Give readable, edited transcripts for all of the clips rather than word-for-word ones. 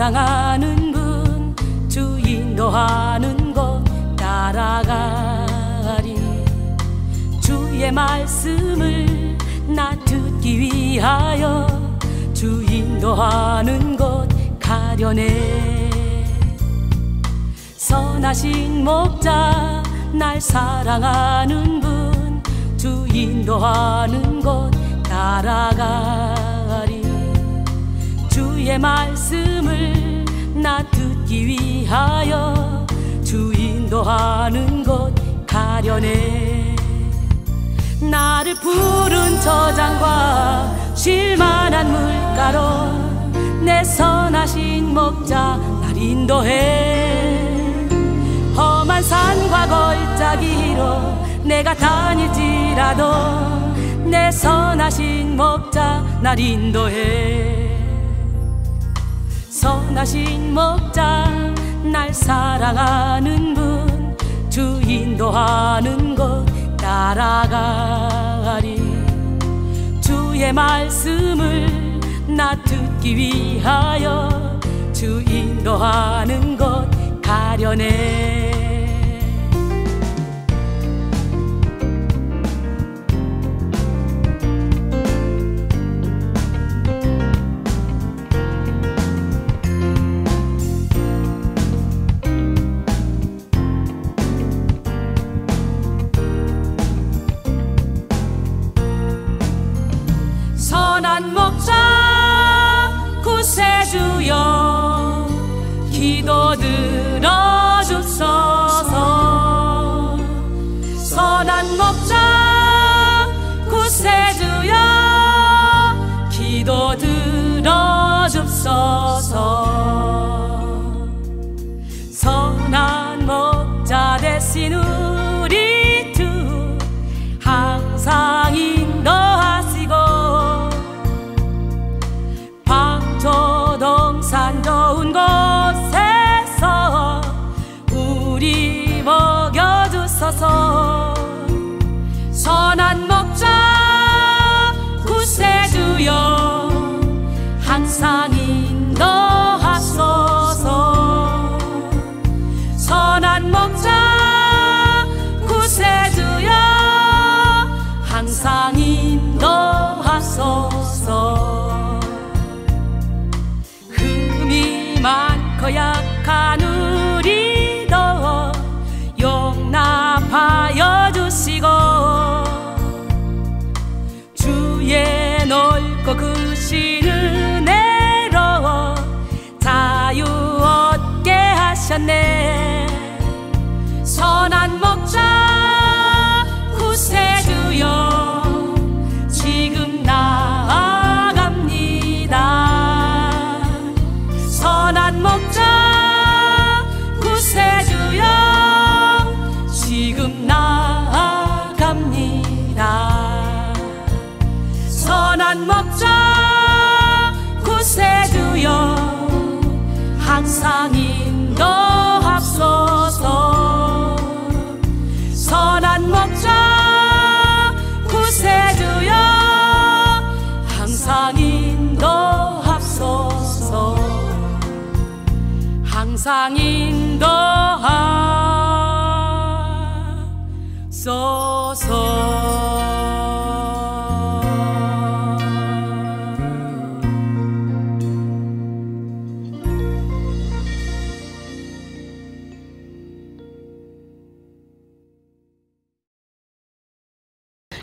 사랑하는 분 주 인도하는 곳 따라가리. 주의 말씀을 나 듣기 위하여 주 인도하는 곳 가려네. 선하신 목자 날 사랑하는 분 주 인도하는 곳 따라가리. 주의 말씀을 나 듣기 위하여 주 인도하는 곳 가려네. 나를 푸른 저장과 쉴만한 물가로 내 선하신 목자 날 인도해. 험한 산과 골짜기로 내가 다닐지라도 내 선하신 목자 날 인도해. 선하신 목자 날 사랑하는 분 주 인도하는 곳 따라가리. 주의 말씀을 나 듣기 위하여 주 인도하는 곳 가려네. 선한 목자 구세주여 기도 들어주소서. 선한 목자 구세주여 기도 들어주소서. 선한 목자 대신 우리 두 항상 인도하시고 방초동산 좋은 곳에서 우리 먹여주소서. 선한 목자 구세주여 항상 인도하소서. 선한 목자 구세주여 항상 인도하소서. 흠이 많고 약한 우리도 용납하여 주시고 주의 넓고 크신 은혜로 자유 얻게 하셨네. 선한 목자 구세주여 지금 나아갑니다. 선한 목자 구세주여 지금 나아갑니다. 선한 목자 구세주여 항상 인도하소서. 선한 목자 구세주여 항상 인도하소서. 항상 인도하소서.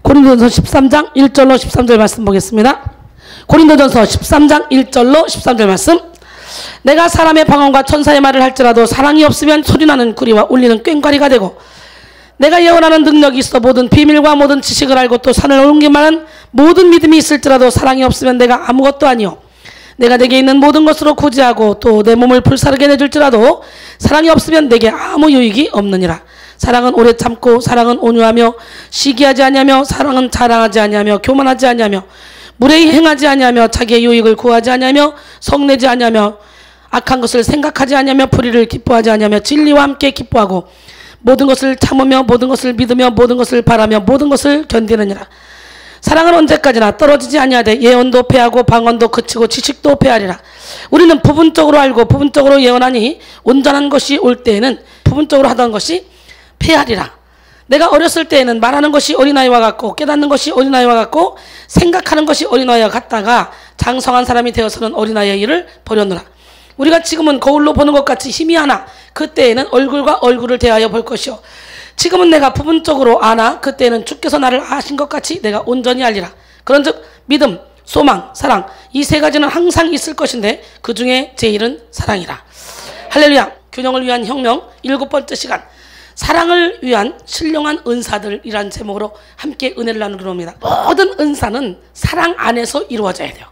고린도전서 13장 1절로 13절 말씀 보겠습니다. 고린도전서 13장 1절로 13절 말씀. 내가 사람의 방언과 천사의 말을 할지라도 사랑이 없으면 소리나는 구리와 울리는 꽹과리가 되고, 내가 예언하는 능력이 있어 모든 비밀과 모든 지식을 알고 또 산을 옮기만한 모든 믿음이 있을지라도 사랑이 없으면 내가 아무것도 아니요, 내가 내게 있는 모든 것으로 구제하고 또 내 몸을 불사르게 내줄지라도 사랑이 없으면 내게 아무 유익이 없느니라. 사랑은 오래 참고 사랑은 온유하며 시기하지 아니하며 사랑은 자랑하지 아니하며 교만하지 아니하며 무례히 행하지 아니하며 자기의 유익을 구하지 아니하며 성내지 아니하며 악한 것을 생각하지 아니하며 불의를 기뻐하지 아니하며 진리와 함께 기뻐하고 모든 것을 참으며 모든 것을 믿으며 모든 것을 바라며 모든 것을 견디느니라. 사랑은 언제까지나 떨어지지 아니하되 예언도 패하고 방언도 그치고 지식도 패하리라. 우리는 부분적으로 알고 부분적으로 예언하니 온전한 것이 올 때에는 부분적으로 하던 것이 패하리라. 내가 어렸을 때에는 말하는 것이 어린아이와 같고 깨닫는 것이 어린아이와 같고 생각하는 것이 어린아이와 같다가 장성한 사람이 되어서는 어린아이의 일을 버렸노라. 우리가 지금은 거울로 보는 것 같이 희미하나 그때에는 얼굴과 얼굴을 대하여 볼 것이요 지금은 내가 부분적으로 아나 그때에는 주께서 나를 아신 것 같이 내가 온전히 알리라. 그런즉 믿음, 소망, 사랑 이 세 가지는 항상 있을 것인데 그 중에 제일은 사랑이라. 할렐루야. 균형을 위한 혁명 7번째 시간 사랑을 위한 신령한 은사들이란 제목으로 함께 은혜를 나누기로 합니다. 모든 은사는 사랑 안에서 이루어져야 돼요.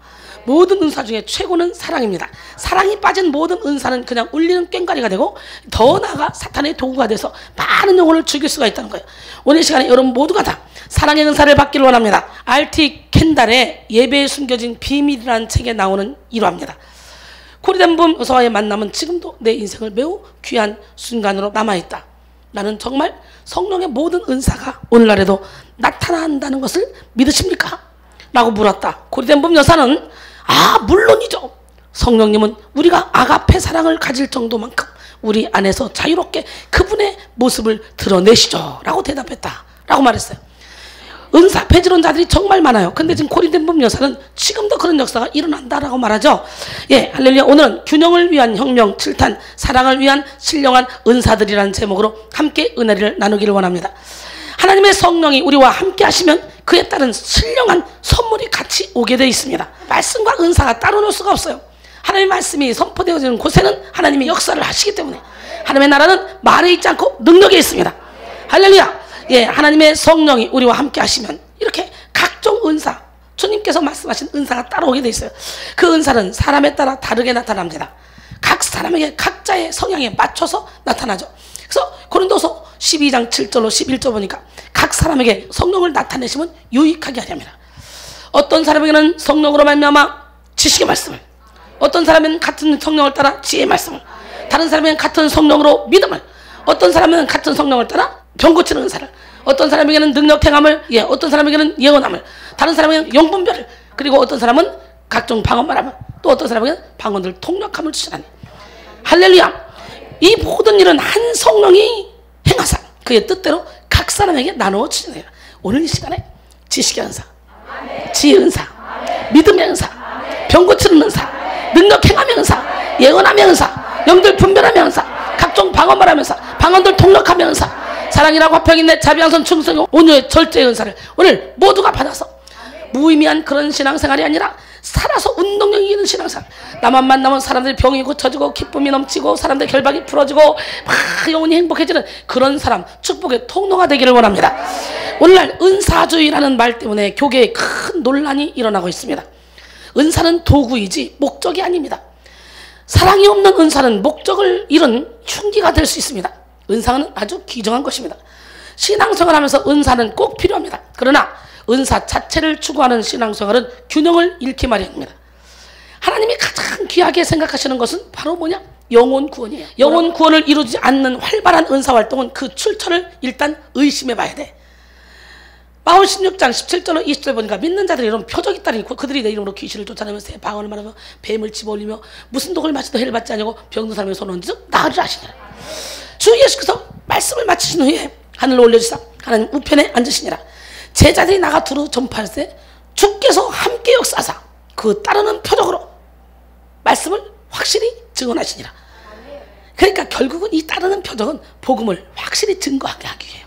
모든 은사 중에 최고는 사랑입니다. 사랑이 빠진 모든 은사는 그냥 울리는 꽹과리가 되고 더 나아가 사탄의 도구가 돼서 많은 영혼을 죽일 수가 있다는 거예요. 오늘 시간에 여러분 모두가 다 사랑의 은사를 받기를 원합니다. R.T. 켄달의 예배에 숨겨진 비밀이라는 책에 나오는 일화입니다. 코리덴붐 여사와의 만남은 지금도 내 인생을 매우 귀한 순간으로 남아있다. 나는 정말 성령의 모든 은사가 오늘날에도 나타난다는 것을 믿으십니까? 라고 물었다. 코리덴붐 여사는 물론이죠. 성령님은 우리가 아가페 사랑을 가질 정도만큼 우리 안에서 자유롭게 그분의 모습을 드러내시죠 라고 대답했다 라고 말했어요. 은사 폐지론자들이 정말 많아요. 근데 지금 코리덴붐 여사는 지금도 그런 역사가 일어난다라고 말하죠. 예, 할렐루야. 오늘은 균형을 위한 혁명 7탄 사랑을 위한 신령한 은사들이라는 제목으로 함께 은혜를 나누기를 원합니다. 하나님의 성령이 우리와 함께 하시면 그에 따른 신령한 선물이 같이 오게 되어 있습니다. 말씀과 은사가 따로 놀 수가 없어요. 하나님의 말씀이 선포되어지는 곳에는 하나님이 역사를 하시기 때문에 하나님의 나라는 말에 있지 않고 능력에 있습니다. 할렐루야. 예, 하나님의 성령이 우리와 함께 하시면 이렇게 각종 은사, 주님께서 말씀하신 은사가 따로 오게 되어 있어요. 그 은사는 사람에 따라 다르게 나타납니다. 각 사람에게 각자의 성향에 맞춰서 나타나죠. 그래서 고린도서 12장 7절로 11절 보니까 각 사람에게 성령을 나타내시면 유익하게 하렵니다. 어떤 사람에게는 성령으로 말미암아 지식의 말씀을, 어떤 사람은 같은 성령을 따라 지혜의 말씀을, 다른 사람은 같은 성령으로 믿음을, 어떤 사람은 같은 성령을 따라 병 고치는 은사를, 어떤 사람에게는 능력 행함을, 어떤 사람에게는 예언함을, 다른 사람에게는 영분별을, 그리고 어떤 사람은 각종 방언 말함을, 또 어떤 사람에게는 방언들 통역함을 주시나니. 할렐루야. 이 모든 일은 한 성령이 행하사 그의 뜻대로 각 사람에게 나누어 주시네요. 오늘 이 시간에 지식의 은사, 지혜의 은사, 믿음의 은사, 병 고치는 은사, 능력 행함의 은사, 예언함의 은사, 영들 분별함의 은사, 각종 방언 말하면서 방언들 통역하며 은사, 사랑이라고 화평인내 자비양선 충성의 온유의 절제의 은사를 오늘 모두가 받아서 무의미한 그런 신앙생활이 아니라 살아서 운동력 이기는 신앙생활. 나만 만나면 사람들이 병이 고쳐지고 기쁨이 넘치고 사람들 결박이 풀어지고 막 영혼이 행복해지는 그런 사람, 축복의 통로가 되기를 원합니다. 오늘날 은사주의라는 말 때문에 교계에 큰 논란이 일어나고 있습니다. 은사는 도구이지 목적이 아닙니다. 사랑이 없는 은사는 목적을 잃은 흉기가 될 수 있습니다. 은사는 아주 귀중한 것입니다. 신앙생활 하면서 은사는 꼭 필요합니다. 그러나 은사 자체를 추구하는 신앙생활은 균형을 잃기 마련입니다. 하나님이 가장 귀하게 생각하시는 것은 바로 뭐냐? 영혼 구원이에요. 영혼 구원을 이루지 않는 활발한 은사활동은 그 출처를 일단 의심해 봐야 돼. 마음 16장 17절로 20절 보니까 믿는 자들이 이런 표적이 따르니 그들이 내 이름으로 귀신을 쫓아내며 새 방언을 말하며 뱀을 집어올리며 무슨 독을 마시도 해를 받지 아니하고 병든 사람의 손을 얹어 나으리라 하시니라. 주 예수께서 말씀을 마치신 후에 하늘로 올려주사 하나님 우편에 앉으시니라. 제자들이 나가 두루 전파할 때 주께서 함께 역사하사 그 따르는 표적으로 말씀을 확실히 증언하시니라. 그러니까 결국은 이 따르는 표적은 복음을 확실히 증거하게 하기 위해요.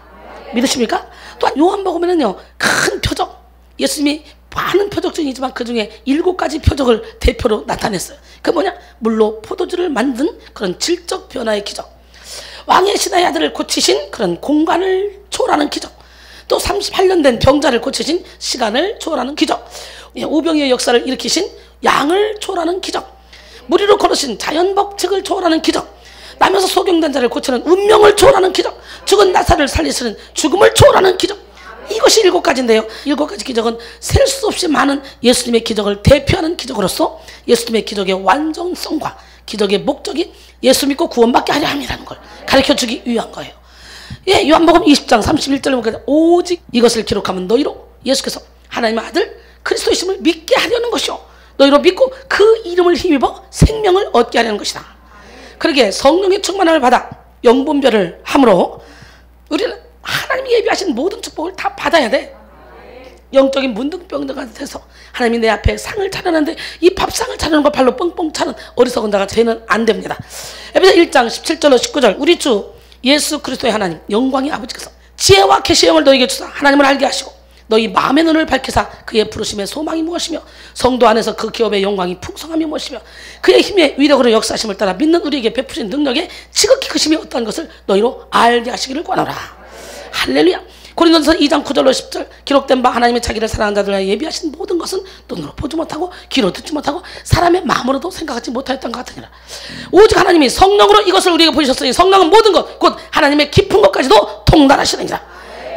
믿으십니까? 또한 요한복음에는요 큰 표적, 예수님이 많은 표적 중이지만 그 중에 7가지 표적을 대표로 나타냈어요. 그 뭐냐? 물로 포도주를 만든 그런 질적 변화의 기적, 왕의 신하의 아들을 고치신 그런 공간을 초월하는 기적, 또 38년 된 병자를 고치신 시간을 초월하는 기적, 오병이의 역사를 일으키신 양을 초월하는 기적, 무리로 걸으신 자연법칙을 초월하는 기적, 남에서 소경된 자를 고치는 운명을 초월하는 기적, 죽은 나사를 살리시는 죽음을 초월하는 기적. 이것이 7가지인데요 7가지 기적은 셀 수 없이 많은 예수님의 기적을 대표하는 기적으로서 예수님의 기적의 완전성과 기적의 목적이 예수 믿고 구원받게 하려 함이라는 걸 가르쳐주기 위한 거예요. 요한복음 20장 31절에 보니까 오직 이것을 기록하면 너희로 예수께서 하나님의 아들 그리스도이심을 믿게 하려는 것이요 너희로 믿고 그 이름을 힘입어 생명을 얻게 하려는 것이다. 그러기에 성령의 충만함을 받아 영분별을 함으로 우리는 하나님이 예비하신 모든 축복을 다 받아야 돼. 영적인 문둥병자가 돼서 하나님이 내 앞에 상을 차려놨는데 이 밥상을 차려놓은 걸 발로 뻥뻥 차는 어리석은 자가 되면 안 됩니다. 에베소 1장 17절로 19절 우리 주 예수 그리스도의 하나님 영광의 아버지께서 지혜와 계시의 영을 너희에게 주사 하나님을 알게 하시고 너희 마음의 눈을 밝히사 그의 부르심의 소망이 무엇이며 성도 안에서 그 기업의 영광이 풍성함이 무엇이며 그의 힘의 위력으로 역사하심을 따라 믿는 우리에게 베푸신 능력의 지극히 크심이 어떠한 것을 너희로 알게 하시기를 권하노라. 할렐루야. 고린도전서 2장 9절로 10절 기록된 바 하나님의 자기를 사랑하는 자들에게 예비하신 모든 것은 눈으로 보지 못하고 귀로 듣지 못하고 사람의 마음으로도 생각하지 못하였던 것 같으니라. 오직 하나님이 성령으로 이것을 우리에게 보이셨으니 성령은 모든 것 곧 하나님의 깊은 것까지도 통달하시느니라.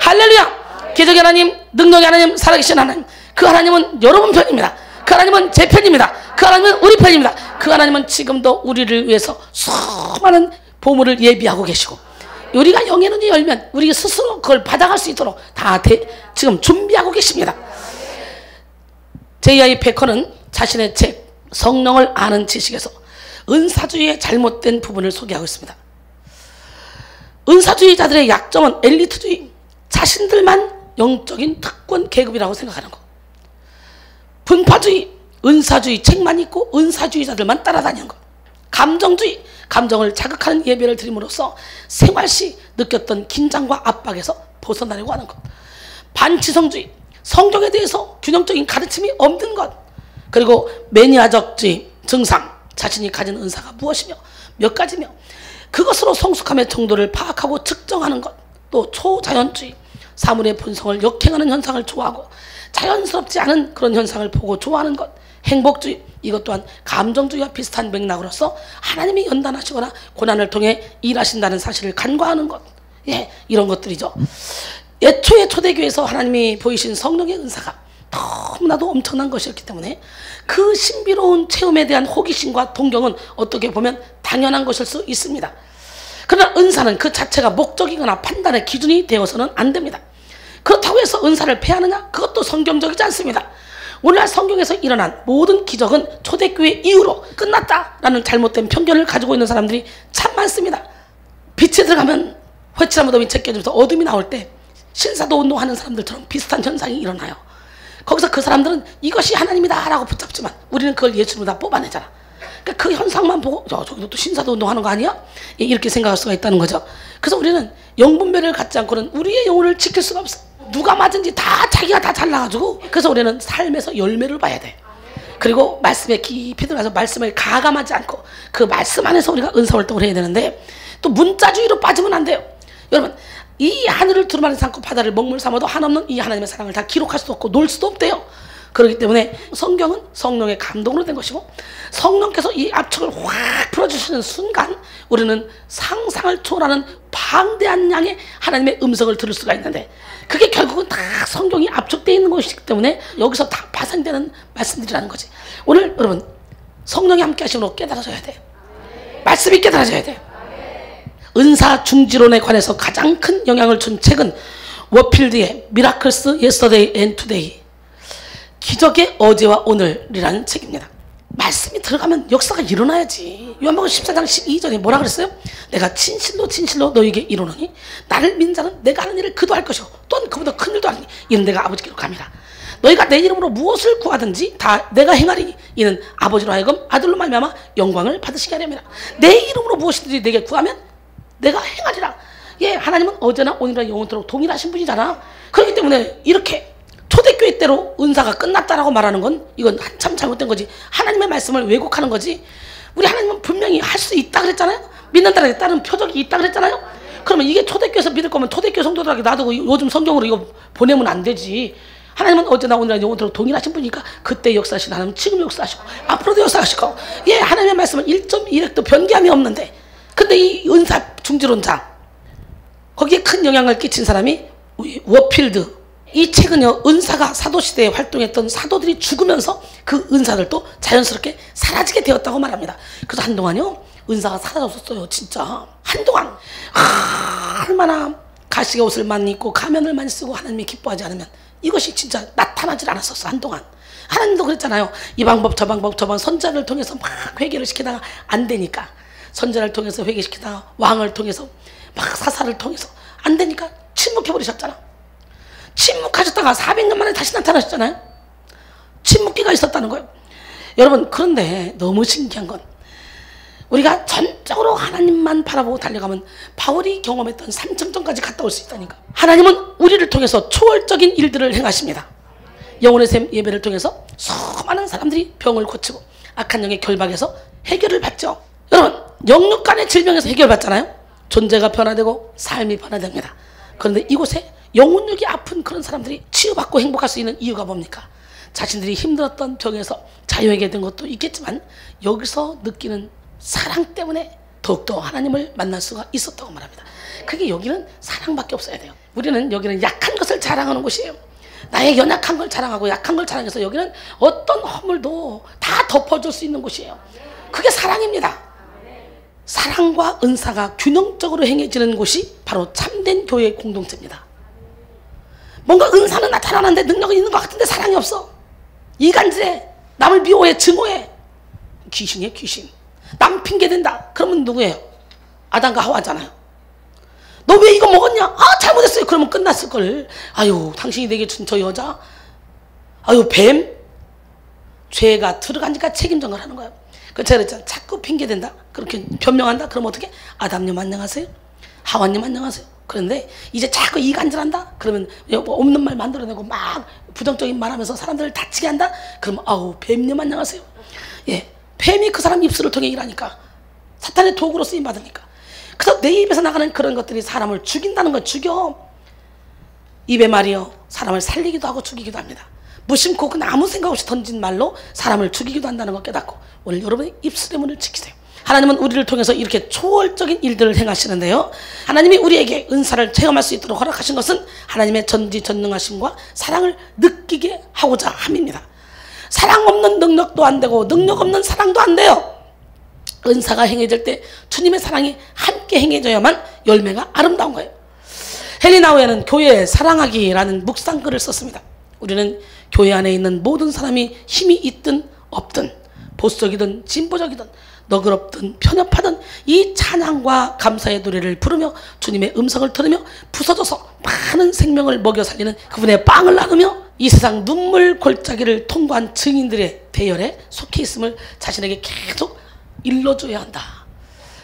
할렐루야. 기적의 하나님, 능력의 하나님, 살아계신 하나님, 그 하나님은 여러분 편입니다. 그 하나님은 제 편입니다. 그 하나님은 우리 편입니다. 그 하나님은 지금도 우리를 위해서 수많은 보물을 예비하고 계시고 우리가 영의 눈이 열면 우리 스스로 그걸 받아갈 수 있도록 다 지금 준비하고 계십니다. J.I. 베커는 자신의 책 성령을 아는 지식에서 은사주의의 잘못된 부분을 소개하고 있습니다. 은사주의자들의 약점은 엘리트주의, 자신들만 영적인 특권 계급이라고 생각하는 것. 분파주의, 은사주의 책만 읽고 은사주의자들만 따라다니는 것. 감정주의, 감정을 자극하는 예배를 드림으로써 생활시 느꼈던 긴장과 압박에서 벗어나려고 하는 것. 반지성주의, 성경에 대해서 균형적인 가르침이 없는 것. 그리고 매니아적주의 증상, 자신이 가진 은사가 무엇이며 몇 가지며 그것으로 성숙함의 정도를 파악하고 측정하는 것. 또 초자연주의, 사물의 본성을 역행하는 현상을 좋아하고 자연스럽지 않은 그런 현상을 보고 좋아하는 것. 행복주의, 이것 또한 감정주의와 비슷한 맥락으로서 하나님이 연단하시거나 고난을 통해 일하신다는 사실을 간과하는 것. 예, 이런 것들이죠. 애초에 초대교회에서 하나님이 보이신 성령의 은사가 너무나도 엄청난 것이었기 때문에 그 신비로운 체험에 대한 호기심과 동경은 어떻게 보면 당연한 것일 수 있습니다. 그러나 은사는 그 자체가 목적이거나 판단의 기준이 되어서는 안 됩니다. 그렇다고 해서 은사를 폐하느냐? 그것도 성경적이지 않습니다. 오늘날 성경에서 일어난 모든 기적은 초대교회 이후로 끝났다라는 잘못된 편견을 가지고 있는 사람들이 참 많습니다. 빛에 들어가면 회칠한 무덤이 제껴지면서 어둠이 나올 때 신사도 운동하는 사람들처럼 비슷한 현상이 일어나요. 거기서 그 사람들은 이것이 하나님이다 라고 붙잡지만 우리는 그걸 예수님으로 다 뽑아내잖아. 그러니까 그 현상만 보고 저기도 또 신사도 운동하는 거 아니야? 이렇게 생각할 수가 있다는 거죠. 그래서 우리는 영분별을 갖지 않고는 우리의 영혼을 지킬 수가 없어. 누가 맞은지 다 자기가 다 잘나가지고. 그래서 우리는 삶에서 열매를 봐야 돼. 그리고 말씀에 깊이 들어가서 말씀을 가감하지 않고 그 말씀 안에서 우리가 은사활동을 해야 되는데 또 문자주의로 빠지면 안 돼요. 여러분, 이 하늘을 두루마리 삼고 바다를 먹물 삼아도 한없는 이 하나님의 사랑을 다 기록할 수도 없고 놀 수도 없대요. 그렇기 때문에 성경은 성령의 감동으로 된 것이고 성령께서 이 압축을 확 풀어주시는 순간 우리는 상상을 초월하는 방대한 양의 하나님의 음성을 들을 수가 있는데 그게 결국은 다 성경이 압축되어 있는 것이기 때문에 여기서 다 파생되는 말씀들이라는 거지. 오늘 여러분 성령이 함께 하심으로 깨달아져야 돼. 말씀이 깨달아져야 돼. 은사 중지론에 관해서 가장 큰 영향을 준 책은 워필드의 미라클스 예스터데이 앤 투데이, 기적의 어제와 오늘이라는 책입니다. 말씀이 들어가면 역사가 일어나야지. 요한복음 14장 12절에 뭐라 그랬어요? 내가 진실로 진실로 너에게 이르노니 나를 믿는 자는 내가 하는 일을 그도 할 것이고 또한 그보다 큰 일도 하니 이는 내가 아버지께로 감이라. 너희가 내 이름으로 무엇을 구하든지 다 내가 행하리니 이는 아버지로 하여금 아들로 말미암아 영광을 받으시게 하려니라. 내 이름으로 무엇이든지 내게 구하면 내가 행하리라. 예, 하나님은 어제나 오늘이나 영원토록 동일하신 분이잖아. 그렇기 때문에 이렇게 초대교회 때로 은사가 끝났다라고 말하는 건 이건 한참 잘못된 거지. 하나님의 말씀을 왜곡하는 거지. 우리 하나님은 분명히 할 수 있다 그랬잖아요. 믿는다는 따른 표적이 있다 그랬잖아요. 그러면 이게 초대교회에서 믿을 거면 초대교회 성도들에게 놔두고 요즘 성경으로 이거 보내면 안 되지. 하나님은 어제나 오늘이나 영원토록 동일하신 분이니까 그때 역사하신 하나님은 지금 역사하시고 앞으로도 역사하시고, 예, 하나님의 말씀은 1.1핵도 변개함이 없는데, 근데 이 은사 중지론자 거기에 큰 영향을 끼친 사람이 워필드. 이 책은요, 은사가 사도시대에 활동했던 사도들이 죽으면서 그 은사들도 자연스럽게 사라지게 되었다고 말합니다. 그래서 한동안요 은사가 사라졌었어요. 진짜 한동안 얼마나 가시의 옷을 많이 입고 가면을 많이 쓰고 하나님이 기뻐하지 않으면 이것이 진짜 나타나질 않았었어. 한동안 하나님도 그랬잖아요. 이 방법 저 방법 저 방법 선자를 통해서 막 회개를 시키다가 안 되니까, 선자를 통해서 회개시키다가 왕을 통해서 막 사사를 통해서 안 되니까 침묵해버리셨잖아. 침묵하셨다가 400년 만에 다시 나타나셨잖아요. 침묵기가 있었다는 거예요. 여러분, 그런데 너무 신기한 건 우리가 전적으로 하나님만 바라보고 달려가면 바울이 경험했던 삼층전까지 갔다 올 수 있다니까. 하나님은 우리를 통해서 초월적인 일들을 행하십니다. 영혼의 샘 예배를 통해서 수많은 사람들이 병을 고치고 악한 영의 결박에서 해결을 받죠. 여러분, 영육 간의 질병에서 해결받잖아요. 존재가 변화되고 삶이 변화됩니다. 그런데 이곳에 영혼력이 아픈 그런 사람들이 치유받고 행복할 수 있는 이유가 뭡니까? 자신들이 힘들었던 병에서 자유하게 된 것도 있겠지만 여기서 느끼는 사랑 때문에 더욱더 하나님을 만날 수가 있었다고 말합니다. 그게 여기는 사랑밖에 없어야 돼요. 우리는 여기는 약한 것을 자랑하는 곳이에요. 나의 연약한 걸 자랑하고 약한 걸 자랑해서 여기는 어떤 허물도 다 덮어줄 수 있는 곳이에요. 그게 사랑입니다. 사랑과 은사가 균형적으로 행해지는 곳이 바로 참된 교회의 공동체입니다. 뭔가 은사는 나타나는데 능력은 있는 것 같은데 사랑이 없어. 이간질해, 남을 미워해, 증오해. 귀신이에요, 귀신. 남 핑계댄다. 그러면 누구예요? 아담과 하와잖아요. 너 왜 이거 먹었냐? 아, 잘못했어요. 그러면 끝났을걸. 아유, 당신이 내게 준 저 여자, 아유, 뱀. 죄가 들어가니까 책임전가를 하는 거예요. 제가 그랬잖아요. 자꾸 핑계댄다. 그렇게 변명한다. 그럼 어떻게? 아담님 안녕하세요. 하와님 안녕하세요. 그런데 이제 자꾸 이간질한다. 그러면 없는 말 만들어내고 막 부정적인 말하면서 사람들을 다치게 한다. 그러면 아우, 뱀님 안녕하세요. 예, 뱀이 그 사람 입술을 통해 일하니까 사탄의 도구로 쓰임 받으니까. 그래서 내 입에서 나가는 그런 것들이 사람을 죽인다는 걸. 죽여. 입의 말이요, 사람을 살리기도 하고 죽이기도 합니다. 무심코 그냥 아무 생각 없이 던진 말로 사람을 죽이기도 한다는 걸 깨닫고 오늘 여러분의 입술의 문을 지키세요. 하나님은 우리를 통해서 이렇게 초월적인 일들을 행하시는데요, 하나님이 우리에게 은사를 체험할 수 있도록 허락하신 것은 하나님의 전지전능하심과 사랑을 느끼게 하고자 함입니다. 사랑 없는 능력도 안 되고 능력 없는 사랑도 안 돼요. 은사가 행해질 때 주님의 사랑이 함께 행해져야만 열매가 아름다운 거예요. 헨리 나우에는 교회에 사랑하기라는 묵상글을 썼습니다. 우리는 교회 안에 있는 모든 사람이 힘이 있든 없든, 보수적이든 진보적이든, 너그럽든 편협하든 이 찬양과 감사의 노래를 부르며 주님의 음성을 들으며 부서져서 많은 생명을 먹여 살리는 그분의 빵을 나누며 이 세상 눈물 골짜기를 통과한 증인들의 대열에 속해 있음을 자신에게 계속 일러줘야 한다.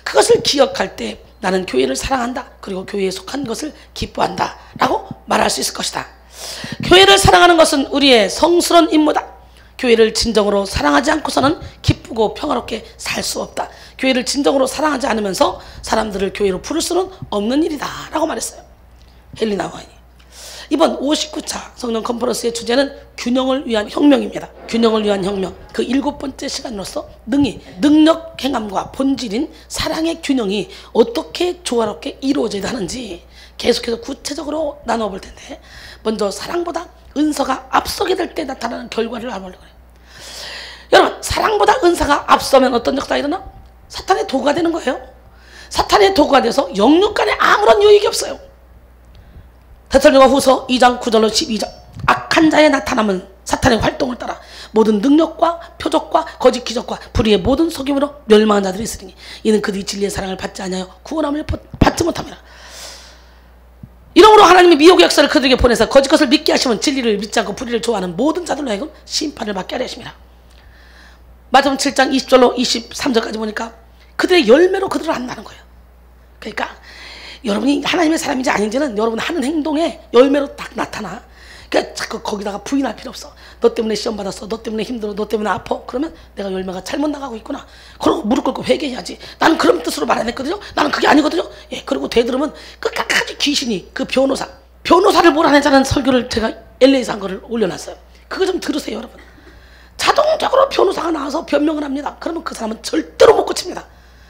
그것을 기억할 때 나는 교회를 사랑한다, 그리고 교회에 속한 것을 기뻐한다 라고 말할 수 있을 것이다. 교회를 사랑하는 것은 우리의 성스러운 임무다. 교회를 진정으로 사랑하지 않고서는 기쁘고 평화롭게 살 수 없다. 교회를 진정으로 사랑하지 않으면서 사람들을 교회로 부를 수는 없는 일이다 라고 말했어요, 헨리 나우이. 이번 59차 성령 컨퍼런스의 주제는 균형을 위한 혁명입니다. 균형을 위한 혁명, 그 7번째 시간으로서 능력 행함과 본질인 사랑의 균형이 어떻게 조화롭게 이루어져야 하는지 계속해서 구체적으로 나눠볼 텐데, 먼저 사랑보다 은사가 앞서게 될 때 나타나는 결과를 알아보려고 해요. 여러분, 사랑보다 은사가 앞서면 어떤 역사가 일어나? 사탄의 도구가 되는 거예요. 사탄의 도구가 돼서 영육 간에 아무런 유익이 없어요. 데살로니가후서 2장 9절로 12절. 악한 자의 나타남은 사탄의 활동을 따라 모든 능력과 표적과 거짓 기적과 불의의 모든 속임으로 멸망한 자들이 있으니 이는 그들이 진리의 사랑을 받지 아니하여 구원함을 받지 못함이라. 이러므로 하나님이 미혹의 역사를 그들에게 보내서 거짓 것을 믿게 하시면 진리를 믿지 않고 불의를 좋아하는 모든 자들로 하여금 심판을 받게 하려 하십니다. 마태복음 7장 20절로 23절까지 보니까 그들의 열매로 그들을 안다는 거예요. 그러니까 여러분이 하나님의 사람인지 아닌지는 여러분 하는 행동에 열매로 딱 나타나. 그러니까 자꾸 거기다가 부인할 필요 없어. 너 때문에 시험 받았어, 너 때문에 힘들어, 너 때문에 아파. 그러면 내가 열매가 잘못 나가고 있구나. 그러고 무릎 꿇고 회개해야지. 나는 그런 뜻으로 말 안 했거든요. 나는 그게 아니거든요. 예, 그리고 되들으면 끝까지 귀신이, 그 변호사를 몰아내자는 설교를 제가 LA에서 한 거를 올려놨어요. 그거 좀 들으세요, 여러분. 자동적으로 변호사가 나와서 변명을 합니다. 그러면 그 사람은 절대로 못 고칩니다.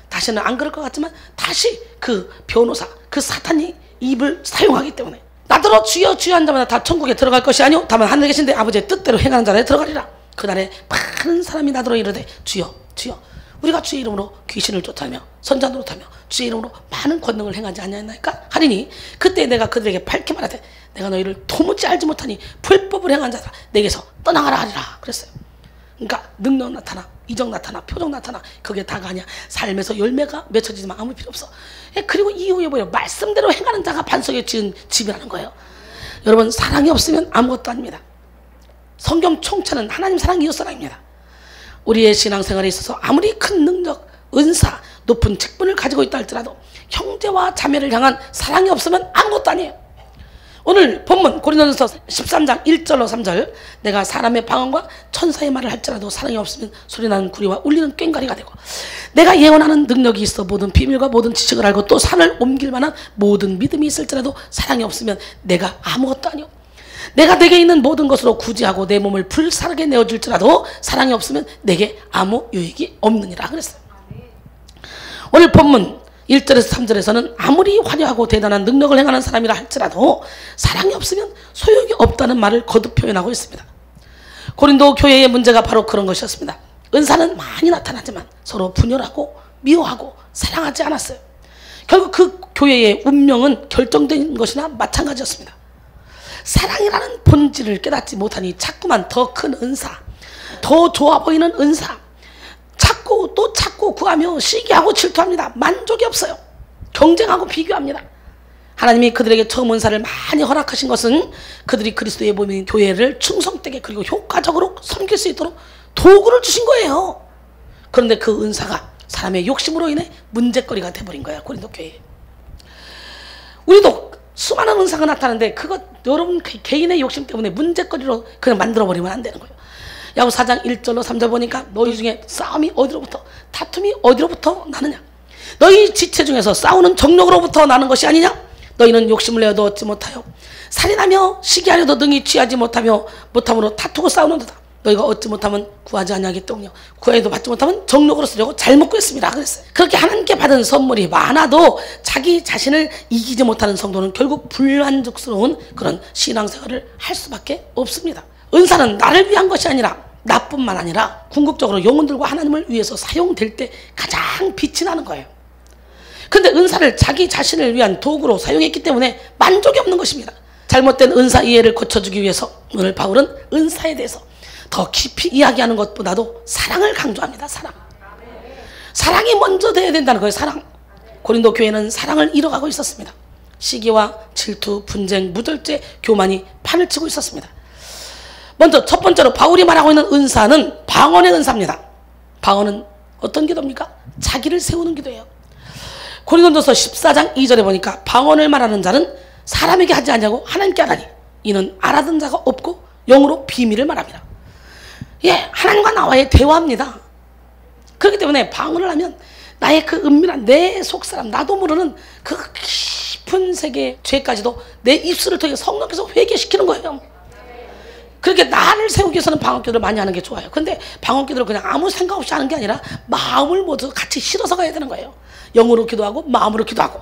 다시는 안 그럴 것 같지만 다시 그 변호사, 그 사탄이 입을 사용하기 때문에 나더러 주여 주여 한 자마다 다 천국에 들어갈 것이 아니오 다만 하늘에 계신 데 아버지의 뜻대로 행하는 자에 들어가리라. 그날에 많은 사람이 나더러 이르되 주여 주여 우리가 주의 이름으로 귀신을 쫓아내며 선자 노릇하며 주의 이름으로 많은 권능을 행하지 않냐니까 하니 살인이 그때 내가 그들에게 밝게 말하되 내가 너희를 도무지 알지 못하니 불법을 행한 자다 내게서 떠나가라 하리라 그랬어요. 그러니까 능력 나타나, 이적 나타나, 표정 나타나 그게 다가 아니야. 삶에서 열매가 맺혀지지만 아무 필요 없어. 그리고 이후에 뭐예요? 말씀대로 행하는 자가 반석에 지은 집이라는 거예요. 여러분 사랑이 없으면 아무것도 아닙니다. 성경 총체는 하나님 사랑, 이웃 사랑입니다. 우리의 신앙생활에 있어서 아무리 큰 능력, 은사, 높은 직분을 가지고 있다 할지라도 형제와 자매를 향한 사랑이 없으면 아무것도 아니에요. 오늘 본문 고린도전서 13장 1절로 3절 내가 사람의 방언과 천사의 말을 할지라도 사랑이 없으면 소리나는 구리와 울리는 꽹과리가 되고 내가 예언하는 능력이 있어 모든 비밀과 모든 지식을 알고 또 산을 옮길 만한 모든 믿음이 있을지라도 사랑이 없으면 내가 아무것도 아니오. 내가 내게 있는 모든 것으로 구제하고 내 몸을 불사르게 내어줄지라도 사랑이 없으면 내게 아무 유익이 없느니라 그랬어요. 오늘 본문 1절에서 3절에서는 아무리 화려하고 대단한 능력을 행하는 사람이라 할지라도 사랑이 없으면 소용이 없다는 말을 거듭 표현하고 있습니다. 고린도 교회의 문제가 바로 그런 것이었습니다. 은사는 많이 나타나지만 서로 분열하고 미워하고 사랑하지 않았어요. 결국 그 교회의 운명은 결정된 것이나 마찬가지였습니다. 사랑이라는 본질을 깨닫지 못하니 자꾸만 더 큰 은사, 더 좋아 보이는 은사 찾고 또 찾고 구하며 시기하고 질투합니다. 만족이 없어요. 경쟁하고 비교합니다. 하나님이 그들에게 처음 은사를 많이 허락하신 것은 그들이 그리스도의 몸인 교회를 충성되게 그리고 효과적으로 섬길 수 있도록 도구를 주신 거예요. 그런데 그 은사가 사람의 욕심으로 인해 문제거리가 돼버린 거예요. 고린도 교회에. 우리도 수많은 은사가 나타나는데 그것 여러분 개인의 욕심 때문에 문제거리로 그냥 만들어버리면 안 되는 거예요. 야고보서 4장 1절로 3절 보니까 너희 중에 싸움이 어디로부터 다툼이 어디로부터 나느냐. 너희 지체 중에서 싸우는 정욕으로부터 나는 것이 아니냐. 너희는 욕심을 내어도 얻지 못하여 살인하며 시기하려도 능히 취하지 못함으로 다투고 싸우는도다. 너희가 얻지 못하면 구하지 아니하기 때문이요 구하여도 받지 못하면 정욕으로 쓰려고 잘못 구했습니다 그랬어요. 그렇게 하나님께 받은 선물이 많아도 자기 자신을 이기지 못하는 성도는 결국 불만족스러운 그런 신앙생활을 할 수밖에 없습니다. 은사는 나를 위한 것이 아니라 나뿐만 아니라 궁극적으로 영혼들과 하나님을 위해서 사용될 때 가장 빛이 나는 거예요. 근데 은사를 자기 자신을 위한 도구로 사용했기 때문에 만족이 없는 것입니다. 잘못된 은사 이해를 고쳐주기 위해서 오늘 바울은 은사에 대해서 더 깊이 이야기하는 것보다도 사랑을 강조합니다. 사랑이 먼저 돼야 된다는 거예요. 사랑. 고린도 교회는 사랑을 잃어가고 있었습니다. 시기와 질투, 분쟁, 무절제, 교만이 판을 치고 있었습니다. 먼저 첫 번째로 바울이 말하고 있는 은사는 방언의 은사입니다. 방언은 어떤 기도입니까? 자기를 세우는 기도예요. 고린도전서 14장 2절에 보니까 방언을 말하는 자는 사람에게 하지 않냐고 하나님께 하라니 이는 알아듣는 자가 없고 영으로 비밀을 말합니다. 하나님과 나와의 대화입니다. 그렇기 때문에 방언을 하면 나의 그 은밀한 내 속사람 나도 모르는 그 깊은 세계의 죄까지도 내 입술을 통해 성령께서 회개시키는 거예요. 그렇게 나를 세우기 위해서는 방언기도를 많이 하는 게 좋아요. 근데 방언기도를 그냥 아무 생각 없이 하는 게 아니라 마음을 모두 같이 실어서 가야 되는 거예요. 영으로 기도하고 마음으로 기도하고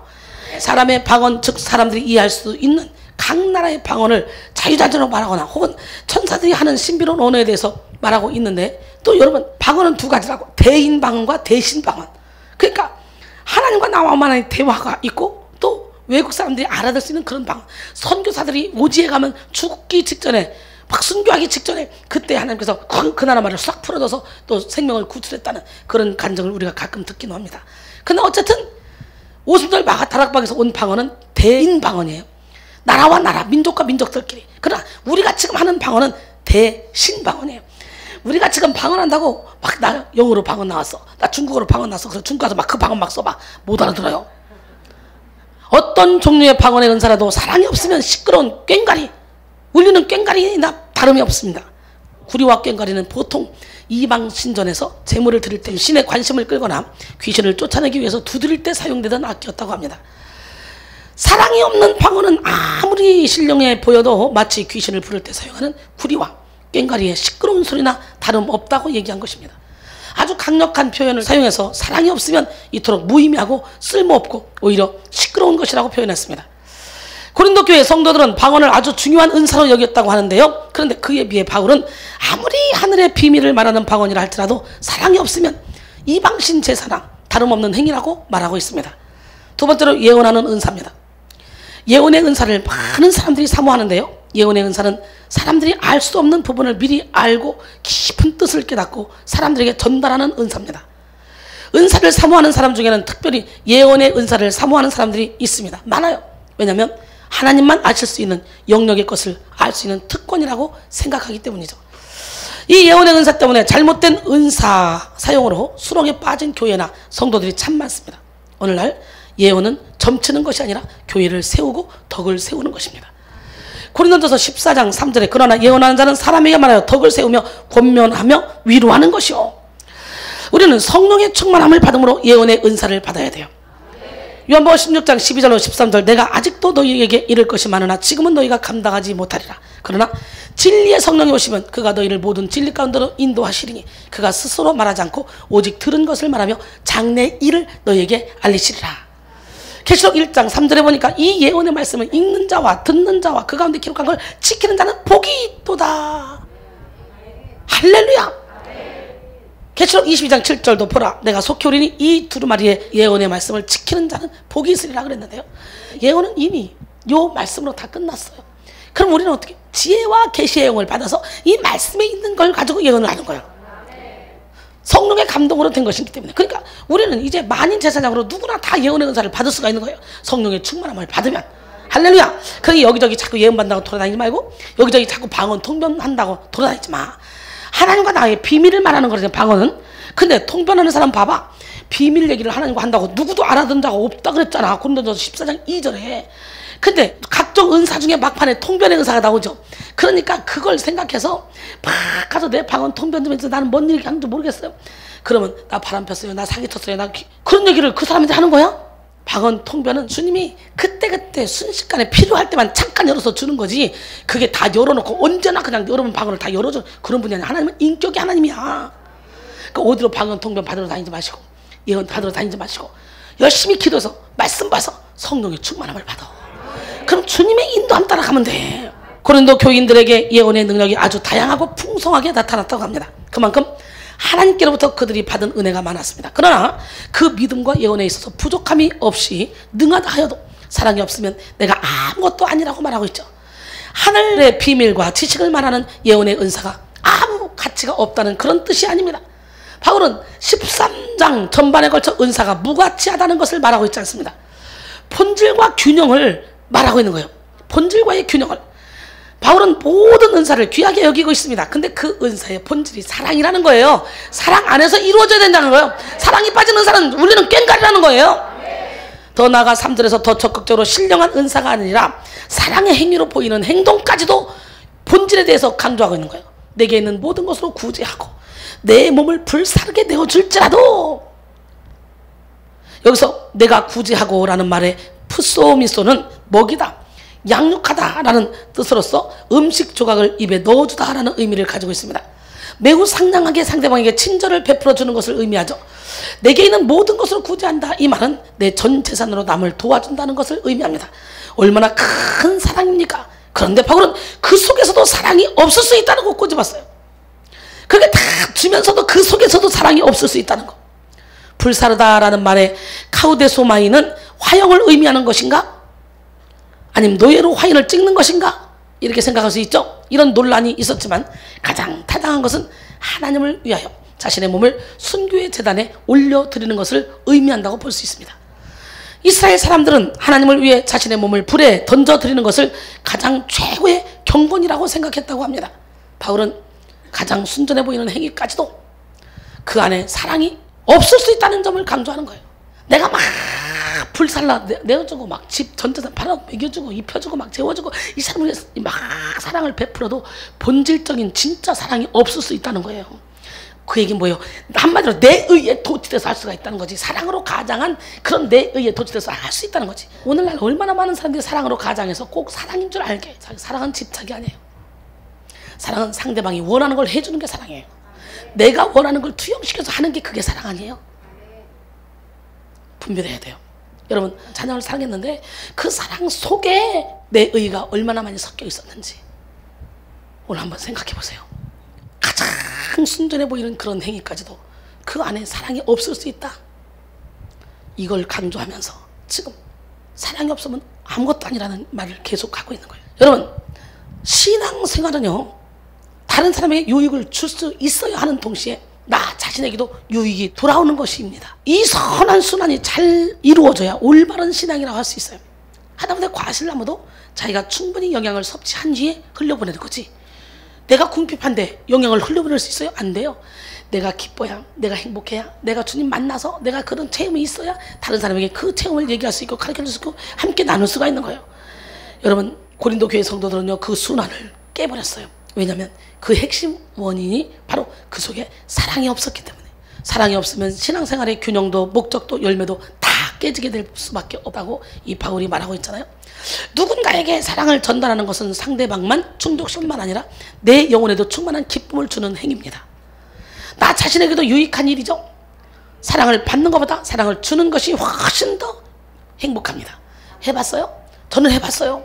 사람의 방언 즉 사람들이 이해할 수 있는 각 나라의 방언을 자유자재로 말하거나 혹은 천사들이 하는 신비로운 언어에 대해서 말하고 있는데 또 여러분 방언은 두 가지라고 대인 방언과 대신 방언. 그러니까 하나님과 나와만의 대화가 있고 또 외국 사람들이 알아들 수 있는 그런 방언. 선교사들이 오지에 가면 죽기 직전에 막 순교하기 직전에 그때 하나님께서 그 나라 말을 싹 풀어줘서 또 생명을 구출했다는 그런 간증을 우리가 가끔 듣기도 합니다. 근데 어쨌든 오순절 다락방에서 온 방언은 대인 방언이에요. 나라와 나라, 민족과 민족들끼리. 그러나 우리가 지금 하는 방언은 대신 방언이에요. 우리가 지금 방언한다고 막 나 영어로 방언 나왔어. 나 중국어로 방언 나왔어. 그래서 중국 가서 막 그 방언 막 써봐. 못 알아들어요. 어떤 종류의 방언의 은사라도 사랑이 없으면 시끄러운 꽹과리, 울리는 꽹과리나 다름이 없습니다. 구리와 꽹과리는 보통 이방 신전에서 제물을 드릴 때 신의 관심을 끌거나 귀신을 쫓아내기 위해서 두드릴 때 사용되던 악기였다고 합니다. 사랑이 없는 방언은 아무리 신령해 보여도 마치 귀신을 부를 때 사용하는 구리와 꽹과리의 시끄러운 소리나 다름없다고 얘기한 것입니다. 아주 강력한 표현을 사용해서 사랑이 없으면 이토록 무의미하고 쓸모없고 오히려 시끄러운 것이라고 표현했습니다. 고린도 교회 성도들은 방언을 아주 중요한 은사로 여겼다고 하는데요. 그런데 그에 비해 바울은 아무리 하늘의 비밀을 말하는 방언이라 할지라도 사랑이 없으면 이방신 제사나 다름없는 행위라고 말하고 있습니다. 두 번째로 예언하는 은사입니다. 예언의 은사를 많은 사람들이 사모하는데요, 예언의 은사는 사람들이 알 수 없는 부분을 미리 알고 깊은 뜻을 깨닫고 사람들에게 전달하는 은사입니다. 은사를 사모하는 사람 중에는 특별히 예언의 은사를 사모하는 사람들이 있습니다. 많아요. 왜냐하면 하나님만 아실 수 있는 영역의 것을 알 수 있는 특권이라고 생각하기 때문이죠. 이 예언의 은사 때문에 잘못된 은사 사용으로 수렁에 빠진 교회나 성도들이 참 많습니다. 오늘날 예언은 점치는 것이 아니라 교회를 세우고 덕을 세우는 것입니다. 고린도전서 14장 3절에 그러나 예언하는 자는 사람에게 말하여 덕을 세우며 권면하며 위로하는 것이요. 우리는 성령의 충만함을 받음으로 예언의 은사를 받아야 돼요. 요한복음 16장 12절로 13절 내가 아직도 너희에게 이를 것이 많으나 지금은 너희가 감당하지 못하리라. 그러나 진리의 성령이 오시면 그가 너희를 모든 진리 가운데로 인도하시리니 그가 스스로 말하지 않고 오직 들은 것을 말하며 장래의 일을 너희에게 알리시리라. 계시록 1장 3절에 보니까 이 예언의 말씀을 읽는 자와 듣는 자와 그 가운데 기록한 걸 지키는 자는 복이 있도다. 할렐루야. 계시록 22장 7절도 보라 내가 속히 오리니 이 두루마리의 예언의 말씀을 지키는 자는 복이 있으리라 그랬는데요, 예언은 이미 요 말씀으로 다 끝났어요. 그럼 우리는 어떻게 지혜와 계시의 영을 받아서 이 말씀에 있는 걸 가지고 예언을 하는 거예요. 성령의 감동으로 된 것이기 때문에. 그러니까 우리는 이제 만인 제사장으로 누구나 다 예언의 은사를 받을 수가 있는 거예요. 성령의 충만함을 받으면. 할렐루야. 그러니 여기저기 자꾸 예언 받는다고 돌아다니지 말고 여기저기 자꾸 방언 통변한다고 돌아다니지 마. 하나님과 나의 비밀을 말하는 거잖아요, 방언은. 근데 통변하는 사람 봐봐. 비밀 얘기를 하나님과 한다고 누구도 알아듣는 자가 없다 그랬잖아, 고린도전서 14장 2절에. 근데 각종 은사 중에 막판에 통변의 은사가 나오죠. 그러니까 그걸 생각해서 막 가서 내 방언 통변 좀 해서 나는 뭔 얘기 하는지 모르겠어요. 그러면 나 바람 폈어요, 나 사기 쳤어요, 그런 얘기를 그 사람한테 하는 거야? 방언 통변은 주님이 그때그때 순식간에 필요할 때만 잠깐 열어서 주는 거지, 그게 다 열어놓고 언제나 그냥 여러분 방언을 다 열어줘 그런 분이 아니야. 하나님은 인격이 하나님이야. 그러니까 어디로 방언 통변 받으러 다니지 마시고 예언 받으러 다니지 마시고 열심히 기도해서 말씀 봐서 성령의 충만함을 받아. 그럼 주님의 인도함 따라가면 돼. 고린도 교인들에게 예언의 능력이 아주 다양하고 풍성하게 나타났다고 합니다. 그만큼 하나님께로부터 그들이 받은 은혜가 많았습니다. 그러나 그 믿음과 예언에 있어서 부족함이 없이 능하다 하여도 사랑이 없으면 내가 아무것도 아니라고 말하고 있죠. 하늘의 비밀과 지식을 말하는 예언의 은사가 아무 가치가 없다는 그런 뜻이 아닙니다. 바울은 13장 전반에 걸쳐 은사가 무가치하다는 것을 말하고 있지 않습니다. 본질과 균형을 말하고 있는 거예요. 본질과의 균형을. 바울은 모든 은사를 귀하게 여기고 있습니다. 근데 그 은사의 본질이 사랑이라는 거예요. 사랑 안에서 이루어져야 된다는 거예요. 사랑이 빠진 은사는 우리는 꽹과리라는 거예요. 더 나아가 3절에서 더 적극적으로 신령한 은사가 아니라 사랑의 행위로 보이는 행동까지도 본질에 대해서 강조하고 있는 거예요. 내게 있는 모든 것으로 구제하고 내 몸을 불사르게 내어줄지라도. 여기서 내가 구제하고 라는 말의 푸소미소는 먹이다, 양육하다 라는 뜻으로서 음식 조각을 입에 넣어주다 라는 의미를 가지고 있습니다. 매우 상냥하게 상대방에게 친절을 베풀어 주는 것을 의미하죠. 내게 있는 모든 것을 구제한다, 이 말은 내 전 재산으로 남을 도와준다는 것을 의미합니다. 얼마나 큰 사랑입니까? 그런데 바울은 그 속에서도 사랑이 없을 수 있다는 거 꼬집었어요. 그게 다 주면서도 그 속에서도 사랑이 없을 수 있다는 거. 불사르다라는 말의 카우데소마이는 화형을 의미하는 것인가? 아니면 노예로 화인을 찍는 것인가? 이렇게 생각할 수 있죠. 이런 논란이 있었지만 가장 타당한 것은 하나님을 위하여 자신의 몸을 순교의 제단에 올려드리는 것을 의미한다고 볼 수 있습니다. 이스라엘 사람들은 하나님을 위해 자신의 몸을 불에 던져드리는 것을 가장 최고의 경건이라고 생각했다고 합니다. 바울은 가장 순전해 보이는 행위까지도 그 안에 사랑이 없을 수 있다는 점을 강조하는 거예요. 내가 막 불살라 내어주고 막 집 전재산 팔아 먹여주고 입혀주고 막 재워주고 이 사람을 위해서 막 사랑을 베풀어도 본질적인 진짜 사랑이 없을 수 있다는 거예요. 그 얘기는 뭐예요? 한마디로 내 의에 도취돼서 할 수가 있다는 거지. 사랑으로 가장한 그런 내 의에 도취돼서 할 수 있다는 거지. 오늘날 얼마나 많은 사람들이 사랑으로 가장해서 꼭 사랑인 줄 알게. 사랑은 집착이 아니에요. 사랑은 상대방이 원하는 걸 해주는 게 사랑이에요. 내가 원하는 걸 투영시켜서 하는 게 그게 사랑 아니에요? 분별해야 돼요. 여러분, 자녀를 사랑했는데 그 사랑 속에 내 의가 얼마나 많이 섞여 있었는지 오늘 한번 생각해 보세요. 가장 순전해 보이는 그런 행위까지도 그 안에 사랑이 없을 수 있다. 이걸 강조하면서 지금 사랑이 없으면 아무것도 아니라는 말을 계속 하고 있는 거예요. 여러분, 신앙생활은요, 다른 사람에게 유익을 줄 수 있어야 하는 동시에 나 자신에게도 유익이 돌아오는 것입니다. 이 선한 순환이 잘 이루어져야 올바른 신앙이라고 할 수 있어요. 하다못해 과실나무도 자기가 충분히 영양을 섭취한 뒤에 흘려보내는 거지, 내가 궁핍한데 영양을 흘려보낼 수 있어요? 안 돼요. 내가 기뻐야, 내가 행복해야, 내가 주님 만나서 내가 그런 체험이 있어야 다른 사람에게 그 체험을 얘기할 수 있고 가르쳐 줄 수 있고 함께 나눌 수가 있는 거예요. 여러분, 고린도 교회 성도들은요, 그 순환을 깨버렸어요. 왜냐하면 그 핵심 원인이 바로 그 속에 사랑이 없었기 때문에. 사랑이 없으면 신앙생활의 균형도 목적도 열매도 다 깨지게 될 수밖에 없다고 이 바울이 말하고 있잖아요. 누군가에게 사랑을 전달하는 것은 상대방만 충족시킬 뿐만 아니라 내 영혼에도 충만한 기쁨을 주는 행위입니다. 나 자신에게도 유익한 일이죠. 사랑을 받는 것보다 사랑을 주는 것이 훨씬 더 행복합니다. 해봤어요? 저는 해봤어요.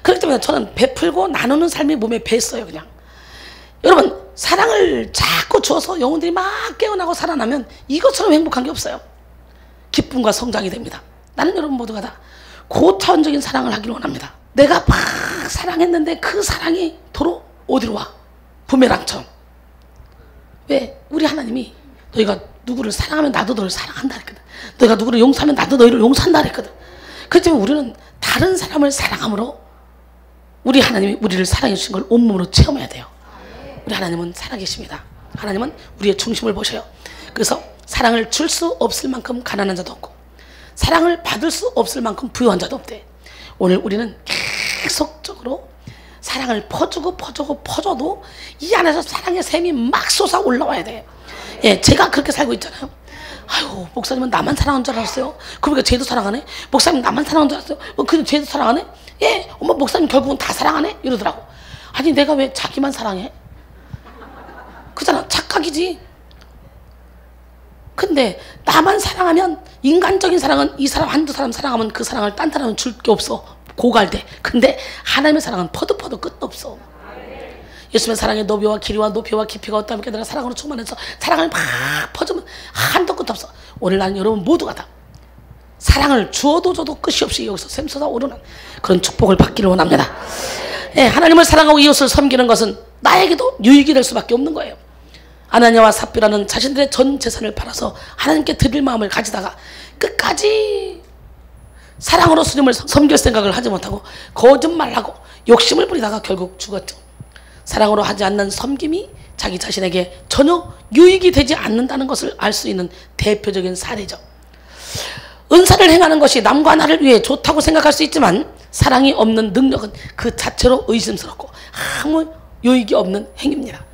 그렇기 때문에 저는 베풀고 나누는 삶이 몸에 배했어요. 그냥 여러분, 사랑을 자꾸 주어서 영혼들이 막 깨어나고 살아나면 이것처럼 행복한 게 없어요. 기쁨과 성장이 됩니다. 나는 여러분 모두가 다 고차원적인 사랑을 하기를 원합니다. 내가 막 사랑했는데 그 사랑이 도로 어디로 와? 부메랑처럼. 왜? 우리 하나님이 너희가 누구를 사랑하면 나도 너를 사랑한다 그랬거든. 너희가 누구를 용서하면 나도 너희를 용서한다 그랬거든. 그렇기 때문에 우리는 다른 사람을 사랑함으로 우리 하나님이 우리를 사랑해 주신 걸 온몸으로 체험해야 돼요. 우리 하나님은 살아계십니다. 하나님은 우리의 중심을 보셔요. 그래서 사랑을 줄 수 없을 만큼 가난한 자도 없고 사랑을 받을 수 없을 만큼 부유한 자도 없대. 오늘 우리는 계속적으로 사랑을 퍼줘도 이 안에서 사랑의 샘이 막 솟아 올라와야 돼. 예, 제가 그렇게 살고 있잖아요. 아유, 목사님은 나만 사랑하는 줄 알았어요. 그러니까 쟤도 사랑하네. 목사님 나만 사랑하는 줄 알았어요. 근데 쟤도 사랑하네. 예, 엄마 목사님 결국은 다 사랑하네 이러더라고. 아니, 내가 왜 자기만 사랑해? 그잖아, 착각이지. 근데 나만 사랑하면, 인간적인 사랑은 이 사람 한두 사람 사랑하면 그 사랑을 딴 사람은 줄 게 없어, 고갈돼. 근데 하나님의 사랑은 퍼도 끝도 없어. 예수님의 사랑의 너비와 길이와 높이와 깊이가 어떠함 깨달아 사랑으로 충만해서 사랑을 막 퍼주면 한도 끝도 없어. 오늘 나는 여러분 모두가 다 사랑을 주어도 줘도 끝이 없이 여기서 샘솟아 오르는 그런 축복을 받기를 원합니다. 예, 하나님을 사랑하고 이웃을 섬기는 것은 나에게도 유익이 될 수밖에 없는 거예요. 아나니아와 삽비라는 자신들의 전 재산을 팔아서 하나님께 드릴 마음을 가지다가 끝까지 사랑으로 주님을 섬길 생각을 하지 못하고 거짓말하고 욕심을 부리다가 결국 죽었죠. 사랑으로 하지 않는 섬김이 자기 자신에게 전혀 유익이 되지 않는다는 것을 알 수 있는 대표적인 사례죠. 은사를 행하는 것이 남과 나를 위해 좋다고 생각할 수 있지만 사랑이 없는 능력은 그 자체로 의심스럽고 아무 유익이 없는 행위입니다.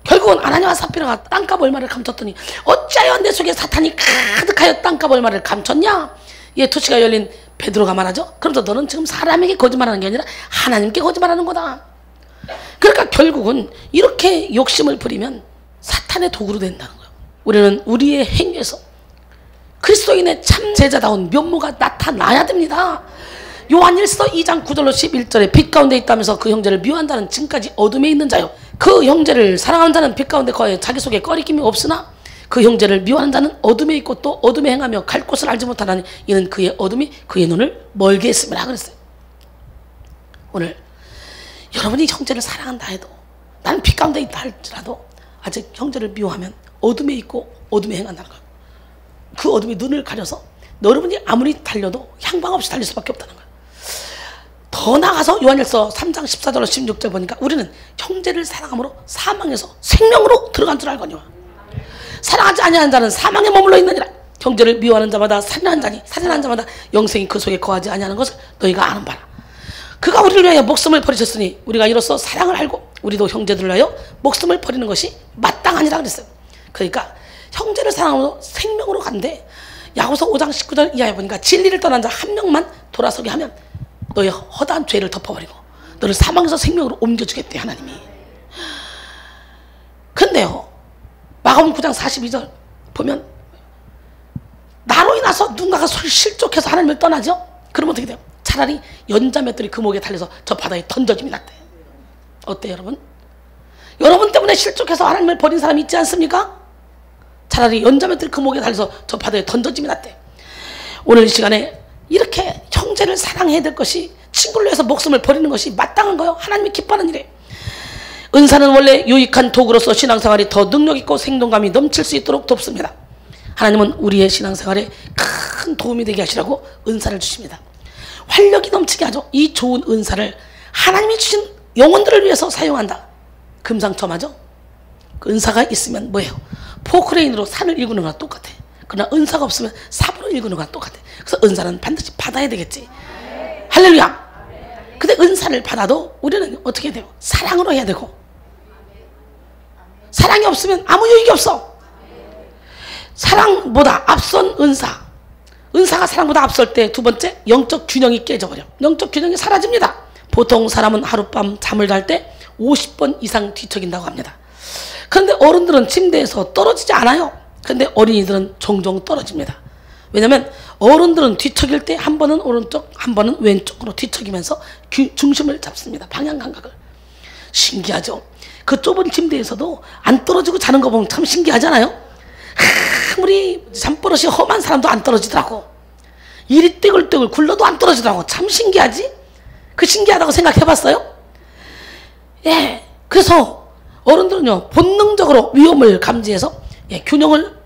결국은 아나니아와 삽비라가 땅값 얼마를 감췄더니 어찌하여 내 속에 사탄이 가득하여 땅값 얼마를 감췄냐? 예, 토시가 열린 베드로가 말하죠. 그러면서 너는 지금 사람에게 거짓말하는 게 아니라 하나님께 거짓말하는 거다. 그러니까 결국은 이렇게 욕심을 부리면 사탄의 도구로 된다는 거예요. 우리는 우리의 행위에서 그리스도인의 참 제자다운 면모가 나타나야 됩니다. 요한일서 2장 9절로 11절에 빛 가운데 있다면서 그 형제를 미워한 자는 지금까지 어둠에 있는 자요, 그 형제를 사랑하는 자는 빛 가운데 거하여 자기 속에 꺼리낌이 없으나 그 형제를 미워하는 자는 어둠에 있고 또 어둠에 행하며 갈 곳을 알지 못하나니 이는 그의 어둠이 그의 눈을 멀게 했음이라 그랬어요. 오늘 여러분이 형제를 사랑한다 해도, 나는 빛 가운데 있다 할지라도 아직 형제를 미워하면 어둠에 있고 어둠에 행한다는 거예요. 그 어둠이 눈을 가려서 여러분이 아무리 달려도 향방 없이 달릴 수밖에 없다는 거예요. 더 나아가서 요한일서 3장 14절로 16절 보니까 우리는 형제를 사랑함으로 사망에서 생명으로 들어간 줄 알거니와 사랑하지 아니하는 자는 사망에 머물러 있느니라. 형제를 미워하는 자마다 살인하는 자마다 영생이 그 속에 거하지 아니하는 것을 너희가 아는 바라. 그가 우리를 위하여 목숨을 버리셨으니 우리가 이로써 사랑을 알고 우리도 형제들을 위하여 목숨을 버리는 것이 마땅하니라 그랬어요. 그러니까 형제를 사랑하면서 생명으로 간대. 야고보서 5장 19절 이하에 보니까 진리를 떠난 자 한 명만 돌아서게 하면 너의 허다한 죄를 덮어버리고 너를 사망에서 생명으로 옮겨주겠대, 하나님이. 근데요, 마가복음 9장 42절 보면 나로 인해서 누군가가 실족해서 하나님을 떠나죠? 그러면 어떻게 돼요? 차라리 연자맷돌이 그 목에 달려서 저 바다에 던져짐이 낫대. 어때요, 여러분? 여러분 때문에 실족해서 하나님을 버린 사람이 있지 않습니까? 차라리 연자맷돌이 그 목에 달려서 저 바다에 던져짐이 낫대. 오늘 이 시간에 이렇게 형제를 사랑해야 될 것이, 친구를 위해서 목숨을 버리는 것이 마땅한 거예요. 하나님이 기뻐하는 일이에요. 은사는 원래 유익한 도구로서 신앙생활이 더 능력있고 생동감이 넘칠 수 있도록 돕습니다. 하나님은 우리의 신앙생활에 큰 도움이 되게 하시라고 은사를 주십니다. 활력이 넘치게 하죠. 이 좋은 은사를 하나님이 주신 영혼들을 위해서 사용한다. 금상첨화죠. 그 은사가 있으면 뭐예요? 포크레인으로 산을 일구는 거랑 똑같아. 그러나 은사가 없으면 삽으로 일구는 거랑 똑같아. 그래서 은사는 반드시 받아야 되겠지. 할렐루야. 근데 은사를 받아도 우리는 어떻게 해야 돼요? 사랑으로 해야 되고, 사랑이 없으면 아무 유익이 없어. 사랑보다 앞선 은사, 은사가 사랑보다 앞설 때 두 번째, 영적 균형이 깨져버려. 영적 균형이 사라집니다. 보통 사람은 하룻밤 잠을 잘 때 50번 이상 뒤척인다고 합니다. 그런데 어른들은 침대에서 떨어지지 않아요. 그런데 어린이들은 종종 떨어집니다. 왜냐하면 어른들은 뒤척일 때 한 번은 오른쪽, 한 번은 왼쪽으로 뒤척이면서 중심을 잡습니다. 방향 감각을. 신기하죠? 그 좁은 침대에서도 안 떨어지고 자는 거 보면 참 신기하잖아요? 아무리 잠버릇이 험한 사람도 안 떨어지더라고. 이리 떼글떼글 굴러도 안 떨어지더라고. 참 신기하지? 그 신기하다고 생각해봤어요? 예. 그래서 어른들은요, 본능적으로 위험을 감지해서 균형을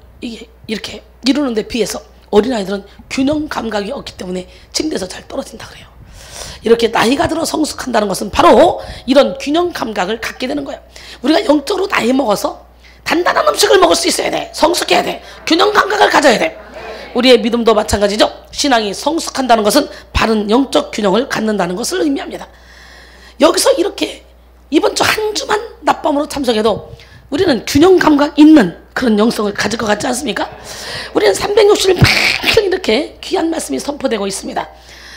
이렇게 이루는 데 비해서 어린아이들은 균형 감각이 없기 때문에 침대에서 잘 떨어진다 그래요. 이렇게 나이가 들어 성숙한다는 것은 바로 이런 균형 감각을 갖게 되는 거예요. 우리가 영적으로 나이 먹어서 단단한 음식을 먹을 수 있어야 돼. 성숙해야 돼. 균형 감각을 가져야 돼. 우리의 믿음도 마찬가지죠. 신앙이 성숙한다는 것은 바른 영적 균형을 갖는다는 것을 의미합니다. 여기서 이렇게 이번 주 한 주만 낮밤으로 참석해도 우리는 균형 감각 있는 그런 영성을 가질 것 같지 않습니까? 우리는 360일 매일 이렇게 귀한 말씀이 선포되고 있습니다.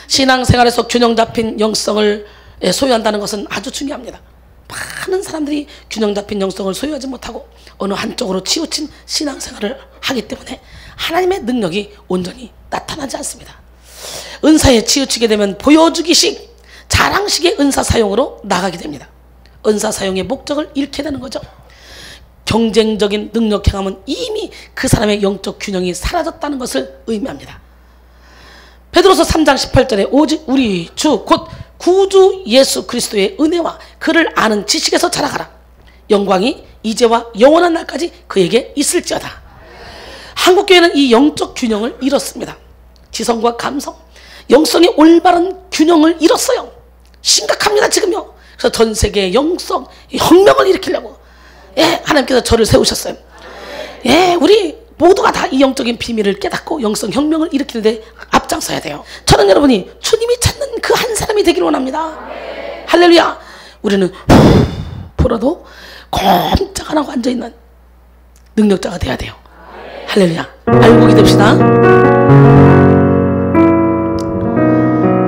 신앙생활에서 균형 잡힌 영성을 소유한다는 것은 아주 중요합니다. 많은 사람들이 균형 잡힌 영성을 소유하지 못하고 어느 한쪽으로 치우친 신앙생활을 하기 때문에 하나님의 능력이 온전히 나타나지 않습니다. 은사에 치우치게 되면 보여주기식, 자랑식의 은사 사용으로 나가게 됩니다. 은사 사용의 목적을 잃게 되는 거죠. 경쟁적인 능력 행함은 이미 그 사람의 영적 균형이 사라졌다는 것을 의미합니다. 베드로서 3장 18절에 오직 우리 주 곧 구주 예수 그리스도의 은혜와 그를 아는 지식에서 자라가라. 영광이 이제와 영원한 날까지 그에게 있을지어다. 한국교회는 이 영적 균형을 잃었습니다. 지성과 감성, 영성의 올바른 균형을 잃었어요. 심각합니다 지금요. 그래서 전 세계의 영성 혁명을 일으키려고 하나님께서 저를 세우셨어요. 우리 모두가 다 이 영적인 비밀을 깨닫고 영성 혁명을 일으키는데 앞장서야 돼요. 저는 여러분이 주님이 찾는 그 한 사람이 되기를 원합니다. 할렐루야. 우리는 풀어도 꼼짝 안 하고 앉아있는 능력자가 돼야 돼요. 할렐루야. 알고 기됩시다.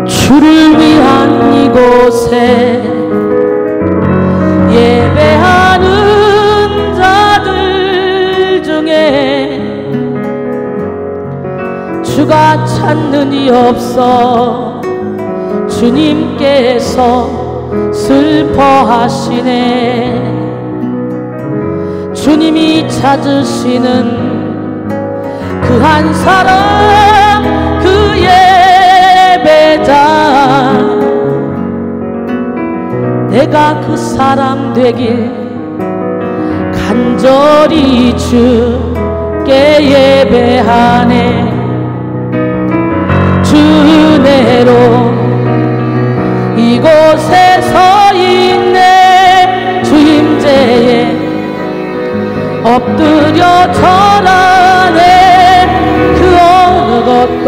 주를 위한 이곳에 예배하는 자들 중에 주가 찾는 이 없어 주님께서 슬퍼하시네. 주님이 찾으시는 그 한 사람, 그 예배자, 내가 그 사람 되길 간절히 주께 예배하네. 주 은혜로 이곳에 서 있네. 주 임재에 엎드려 절하네. 그 어느 것도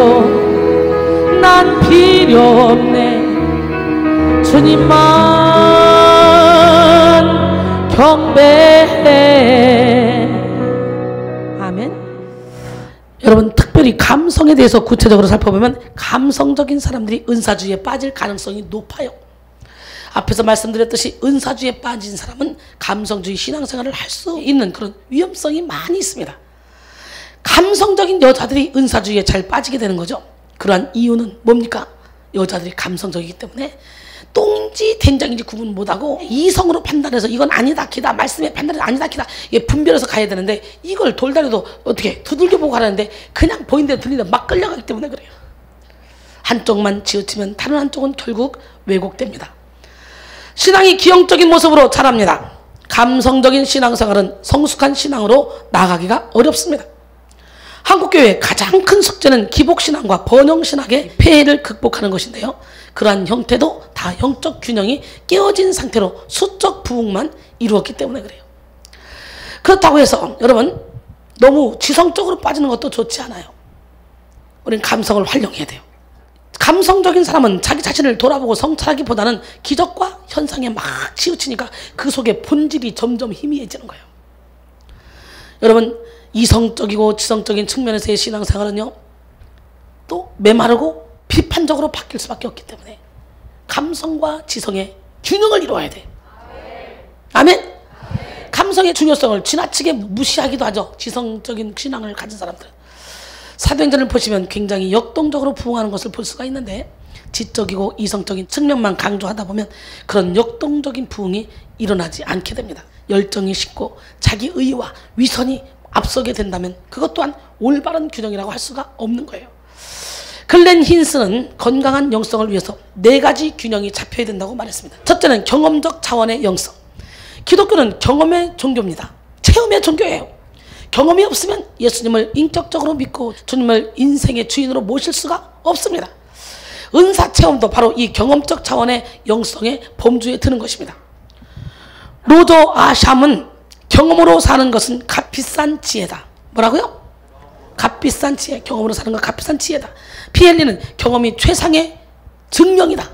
난 필요 없네. 주님만 경배해. 아멘. 여러분, 특별히 감성에 대해서 구체적으로 살펴보면 감성적인 사람들이 은사주의에 빠질 가능성이 높아요. 앞에서 말씀드렸듯이 은사주의에 빠진 사람은 감성주의 신앙생활을 할 수 있는 그런 위험성이 많이 있습니다. 감성적인 여자들이 은사주의에 잘 빠지게 되는 거죠. 그러한 이유는 뭡니까? 여자들이 감성적이기 때문에 똥인지 된장인지 구분 못하고 이성으로 판단해서 이건 아니다 기다, 말씀의 판단은 아니다 기다, 이게 분별해서 가야 되는데 이걸 돌다리도 어떻게 두들겨 보고 하라는데 그냥 보인 대로 들리다 막 끌려가기 때문에 그래요. 한쪽만 지우치면 다른 한쪽은 결국 왜곡됩니다. 신앙이 기형적인 모습으로 자랍니다. 감성적인 신앙생활은 성숙한 신앙으로 나아가기가 어렵습니다. 한국교회의 가장 큰 숙제는 기복신앙과 번영신학의 폐해를 극복하는 것인데요. 그러한 형태도 다 영적 균형이 깨어진 상태로 수적 부흥만 이루었기 때문에 그래요. 그렇다고 해서 여러분 너무 지성적으로 빠지는 것도 좋지 않아요. 우리는 감성을 활용해야 돼요. 감성적인 사람은 자기 자신을 돌아보고 성찰하기보다는 기적과 현상에 막 치우치니까 그 속에 본질이 점점 희미해지는 거예요. 여러분 이성적이고 지성적인 측면에서의 신앙생활은요 또 메마르고 비판적으로 바뀔 수밖에 없기 때문에 감성과 지성의 균형을 이루어야 돼. 아멘. 감성의 중요성을 지나치게 무시하기도 하죠. 지성적인 신앙을 가진 사람들은. 사도행전을 보시면 굉장히 역동적으로 부흥하는 것을 볼 수가 있는데 지적이고 이성적인 측면만 강조하다 보면 그런 역동적인 부흥이 일어나지 않게 됩니다. 열정이 식고 자기 의와 위선이 앞서게 된다면 그것 또한 올바른 균형이라고 할 수가 없는 거예요. 글렌 힌스는 건강한 영성을 위해서 4가지 균형이 잡혀야 된다고 말했습니다. 첫째는 경험적 차원의 영성. 기독교는 경험의 종교입니다. 체험의 종교예요. 경험이 없으면 예수님을 인격적으로 믿고 주님을 인생의 주인으로 모실 수가 없습니다. 은사 체험도 바로 이 경험적 차원의 영성의 범주에 드는 것입니다. 로저 아샴은 경험으로 사는 것은 값비싼 지혜다. 뭐라고요? 값비싼 지혜. 경험으로 사는 건 값비싼 지혜다. 피엘리는 경험이 최상의 증명이다.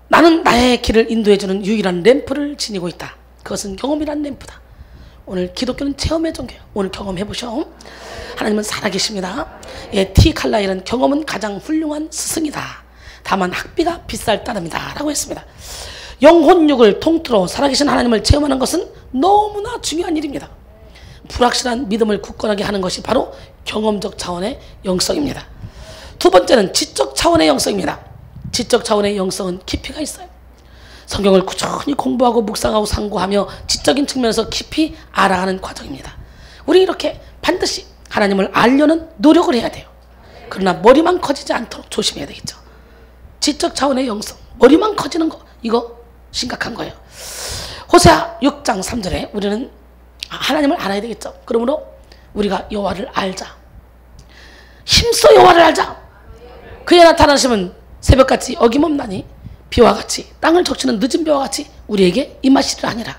나는 나의 길을 인도해주는 유일한 램프를 지니고 있다. 그것은 경험이란 램프다. 오늘 기독교는 체험의 종교예요. 오늘 경험해보셔. 하나님은 살아계십니다. 예, T. 칼라일은 경험은 가장 훌륭한 스승이다. 다만 학비가 비쌀 따름이다 라고 했습니다. 영혼육을 통틀어 살아계신 하나님을 체험하는 것은 너무나 중요한 일입니다. 불확실한 믿음을 굳건하게 하는 것이 바로 경험적 차원의 영성입니다. 두 번째는 지적 차원의 영성입니다. 지적 차원의 영성은 깊이가 있어요. 성경을 꾸준히 공부하고 묵상하고 상고하며 지적인 측면에서 깊이 알아가는 과정입니다. 우리 이렇게 반드시 하나님을 알려는 노력을 해야 돼요. 그러나 머리만 커지지 않도록 조심해야 되겠죠. 지적 차원의 영성, 머리만 커지는 거 이거 심각한 거예요. 호세아 6장 3절에 우리는 하나님을 알아야 되겠죠. 그러므로 우리가 여호와를 알자. 힘써 여호와를 알자. 그의 나타나심은 새벽같이 어김없나니 비와 같이 땅을 적시는 늦은 비와 같이 우리에게 임하시리라 하니라.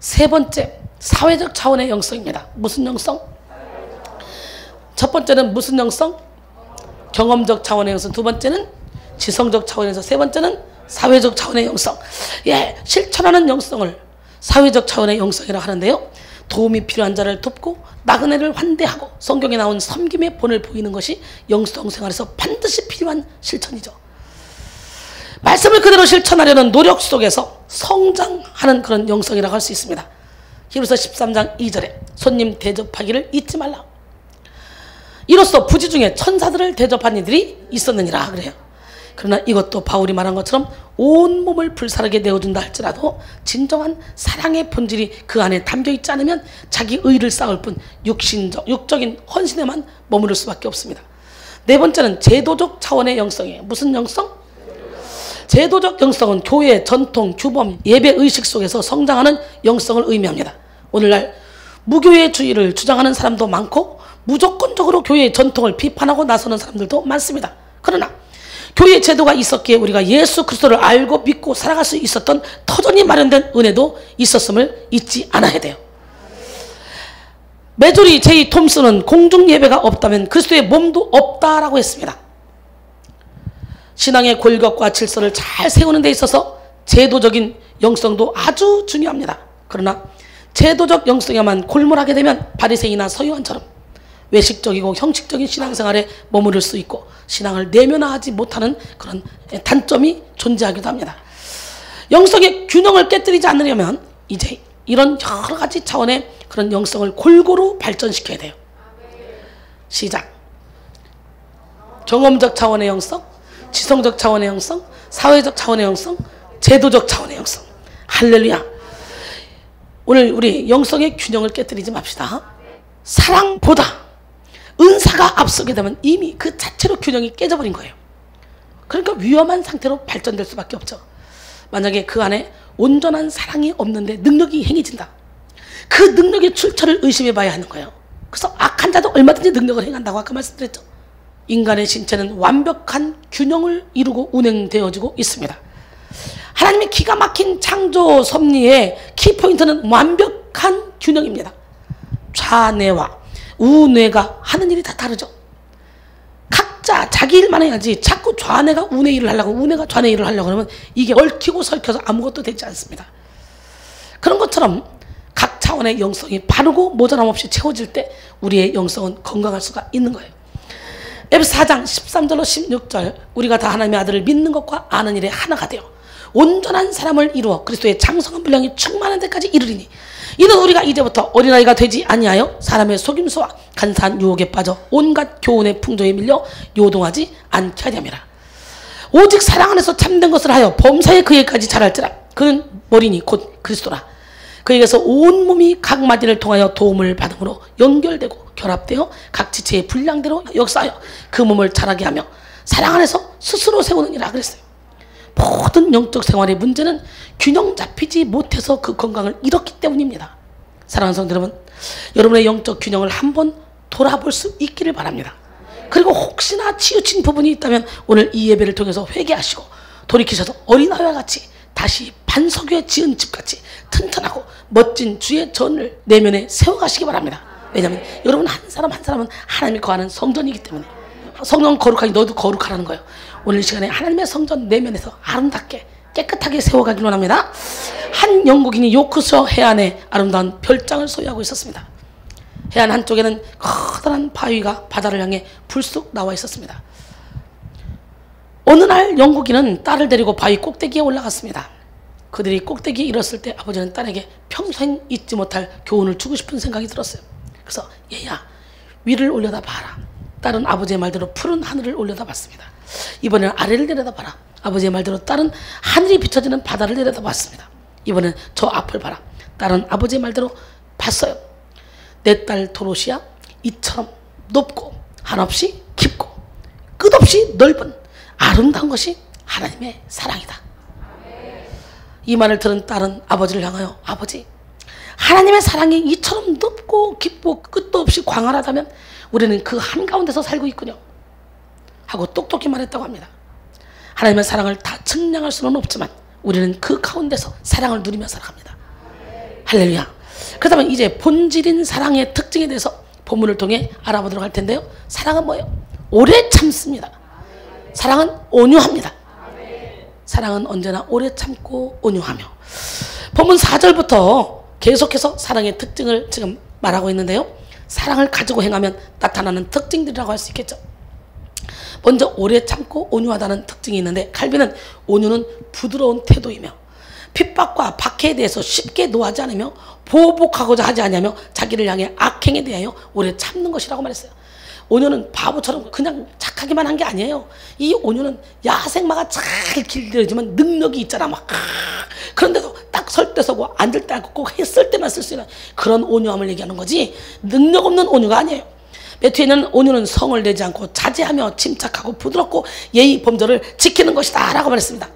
세 번째, 사회적 차원의 영성입니다. 무슨 영성? 첫 번째는 무슨 영성? 경험적 차원의 영성. 두 번째는 지성적 차원의 영성. 세 번째는 사회적 차원의 영성. 예, 실천하는 영성을 사회적 차원의 영성이라고 하는데요. 도움이 필요한 자를 돕고 나그네를 환대하고 성경에 나온 섬김의 본을 보이는 것이 영성 생활에서 반드시 필요한 실천이죠. 말씀을 그대로 실천하려는 노력 속에서 성장하는 그런 영성이라고 할 수 있습니다. 히브리서 13장 2절에 손님 대접하기를 잊지 말라. 이로써 부지 중에 천사들을 대접한 이들이 있었느니라 그래요. 그러나 이것도 바울이 말한 것처럼 온몸을 불사르게 내어준다 할지라도 진정한 사랑의 본질이 그 안에 담겨있지 않으면 자기 의를 쌓을 뿐 육적인 헌신에만 머무를 수밖에 없습니다. 네 번째는 제도적 차원의 영성이에요. 무슨 영성? 제도적 영성은 교회의 전통, 규범, 예배 의식 속에서 성장하는 영성을 의미합니다. 오늘날 무교회주의를 주장하는 사람도 많고 무조건적으로 교회의 전통을 비판하고 나서는 사람들도 많습니다. 그러나 교회 제도가 있었기에 우리가 예수 그리스도를 알고 믿고 살아갈 수 있었던 터전이 마련된 은혜도 있었음을 잊지 않아야 돼요. 메조리 제이 톰슨은 공중 예배가 없다면 그리스도의 몸도 없다라고 했습니다. 신앙의 골격과 질서를 잘 세우는 데 있어서 제도적인 영성도 아주 중요합니다. 그러나 제도적 영성에만 골몰하게 되면 바리새인이나 서기관처럼 외식적이고 형식적인 신앙생활에 머무를 수 있고 신앙을 내면화하지 못하는 그런 단점이 존재하기도 합니다. 영성의 균형을 깨뜨리지 않으려면 이제 이런 여러 가지 차원의 그런 영성을 골고루 발전시켜야 돼요. 시작. 경험적 차원의 영성, 지성적 차원의 영성, 사회적 차원의 영성, 제도적 차원의 영성. 할렐루야. 오늘 우리 영성의 균형을 깨뜨리지 맙시다. 사랑보다 은사가 앞서게 되면 이미 그 자체로 균형이 깨져버린 거예요. 그러니까 위험한 상태로 발전될 수밖에 없죠. 만약에 그 안에 온전한 사랑이 없는데 능력이 행해진다. 그 능력의 출처를 의심해 봐야 하는 거예요. 그래서 악한 자도 얼마든지 능력을 행한다고 아까 말씀드렸죠. 인간의 신체는 완벽한 균형을 이루고 운행되어지고 있습니다. 하나님의 기가 막힌 창조 섭리의 키포인트는 완벽한 균형입니다. 좌뇌와 우뇌가 하는 일이 다 다르죠. 각자 자기 일만 해야지 자꾸 좌뇌가 우뇌 일을 하려고 우뇌가 좌뇌 일을 하려고 하면 이게 얽히고 설켜서 아무것도 되지 않습니다. 그런 것처럼 각 차원의 영성이 바르고 모자람 없이 채워질 때 우리의 영성은 건강할 수가 있는 거예요. 에베소 4장 13절로 16절 우리가 다 하나님의 아들을 믿는 것과 아는 일에 하나가 되어 온전한 사람을 이루어 그리스도의 장성한 분량이 충만한 데까지 이르리니 이는 우리가 이제부터 어린아이가 되지 아니하여 사람의 속임수와 간사한 유혹에 빠져 온갖 교훈의 풍조에 밀려 요동하지 않게 하렴이라. 오직 사랑 안에서 참된 것을 하여 범사에 그에까지 자랄지라. 그는 머리니 곧 그리스도라. 그에게서 온 몸이 각 마디를 통하여 도움을 받음으로 연결되고 결합되어 각 지체의 분량대로 역사하여 그 몸을 자라게 하며 사랑 안에서 스스로 세우느니라 그랬어요. 모든 영적 생활의 문제는 균형 잡히지 못해서 그 건강을 잃었기 때문입니다. 사랑하는 성도 여러분, 여러분의 영적 균형을 한번 돌아볼 수 있기를 바랍니다. 그리고 혹시나 치우친 부분이 있다면 오늘 이 예배를 통해서 회개하시고 돌이키셔서 어린아이와 같이 다시 반석 위에 지은 집같이 튼튼하고 멋진 주의 전을 내면에 세워가시기 바랍니다. 왜냐하면 여러분 한 사람 한 사람은 하나님이 거하는 성전이기 때문에 성전 거룩하니 너도 거룩하라는 거예요. 오늘 이 시간에 하나님의 성전 내면에서 아름답게 깨끗하게 세워가기로 합니다. 한 영국인이 요크셔 해안에 아름다운 별장을 소유하고 있었습니다. 해안 한쪽에는 커다란 바위가 바다를 향해 불쑥 나와 있었습니다. 어느 날 영국인은 딸을 데리고 바위 꼭대기에 올라갔습니다. 그들이 꼭대기에 이뤘을 때 아버지는 딸에게 평생 잊지 못할 교훈을 주고 싶은 생각이 들었어요. 그래서 얘야 위를 올려다봐라. 딸은 아버지의 말대로 푸른 하늘을 올려다봤습니다. 이번에는 아래를 내려다봐라. 아버지의 말대로 딸은 하늘이 비춰지는 바다를 내려다봤습니다. 이번엔 저 앞을 봐라. 딸은 아버지의 말대로 봤어요. 내 딸 도로시야 이처럼 높고 한없이 깊고 끝없이 넓은 아름다운 것이 하나님의 사랑이다. 이 말을 들은 딸은 아버지를 향하여 아버지 하나님의 사랑이 이처럼 높고 깊고 끝도 없이 광활하다면 우리는 그 한가운데서 살고 있군요 하고 똑똑히 말했다고 합니다. 하나님의 사랑을 다 측량할 수는 없지만 우리는 그 가운데서 사랑을 누리며 살아갑니다. 할렐루야. 그렇다면 이제 본질인 사랑의 특징에 대해서 본문을 통해 알아보도록 할 텐데요. 사랑은 뭐예요? 오래 참습니다. 사랑은 온유합니다. 사랑은 언제나 오래 참고 온유하며. 본문 4절부터 계속해서 사랑의 특징을 지금 말하고 있는데요. 사랑을 가지고 행하면 나타나는 특징들이라고 할 수 있겠죠. 먼저 오래 참고 온유하다는 특징이 있는데 칼빈은 온유는 부드러운 태도이며 핍박과 박해에 대해서 쉽게 노하지 않으며 보복하고자 하지 않으며 자기를 향해 악행에 대하여 오래 참는 것이라고 말했어요. 온유는 바보처럼 그냥 착하기만 한 게 아니에요. 이 온유는 야생마가 잘 길들여지면 능력이 있잖아. 막 그런데도 딱 설 때 서고 앉을 때 앉고 꼭 했을 때만 쓸 수 있는 그런 온유함을 얘기하는 거지 능력 없는 온유가 아니에요. 매튜에는 온유는 성을 내지 않고 자제하며 침착하고 부드럽고 예의 범절을 지키는 것이다 라고 말했습니다.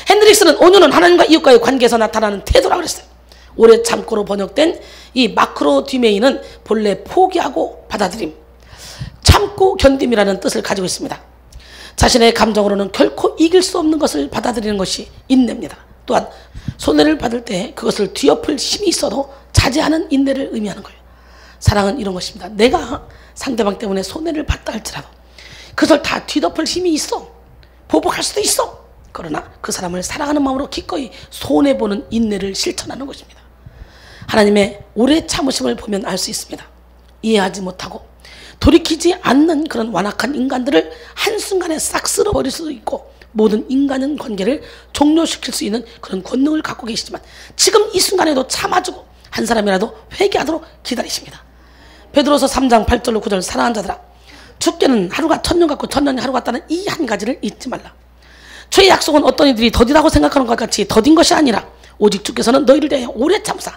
핸드릭스는 온유는 하나님과 이웃과의 관계에서 나타나는 태도라고 그랬어요. 오래 참고로 번역된 이 마크로 뒤메이는 본래 포기하고 받아들임, 참고 견딤이라는 뜻을 가지고 있습니다. 자신의 감정으로는 결코 이길 수 없는 것을 받아들이는 것이 인내입니다. 또한 손해를 받을 때 그것을 뒤엎을 힘이 있어도 자제하는 인내를 의미하는 거예요. 사랑은 이런 것입니다. 내가 상대방 때문에 손해를 받다 할지라도 그것을 다 뒤덮을 힘이 있어. 보복할 수도 있어. 그러나 그 사람을 사랑하는 마음으로 기꺼이 손해보는 인내를 실천하는 것입니다. 하나님의 오래 참으심을 보면 알 수 있습니다. 이해하지 못하고 돌이키지 않는 그런 완악한 인간들을 한순간에 싹 쓸어버릴 수도 있고 모든 인간은 관계를 종료시킬 수 있는 그런 권능을 갖고 계시지만 지금 이 순간에도 참아주고 한 사람이라도 회개하도록 기다리십니다. 베드로서 3장 8절로 9절 사랑하는 자들아 주께는 하루가 천년 같고 천년이 하루 같다는 이 한 가지를 잊지 말라. 주의 약속은 어떤 이들이 더디다고 생각하는 것 같이 더딘 것이 아니라 오직 주께서는 너희를 대하여 오래 참으사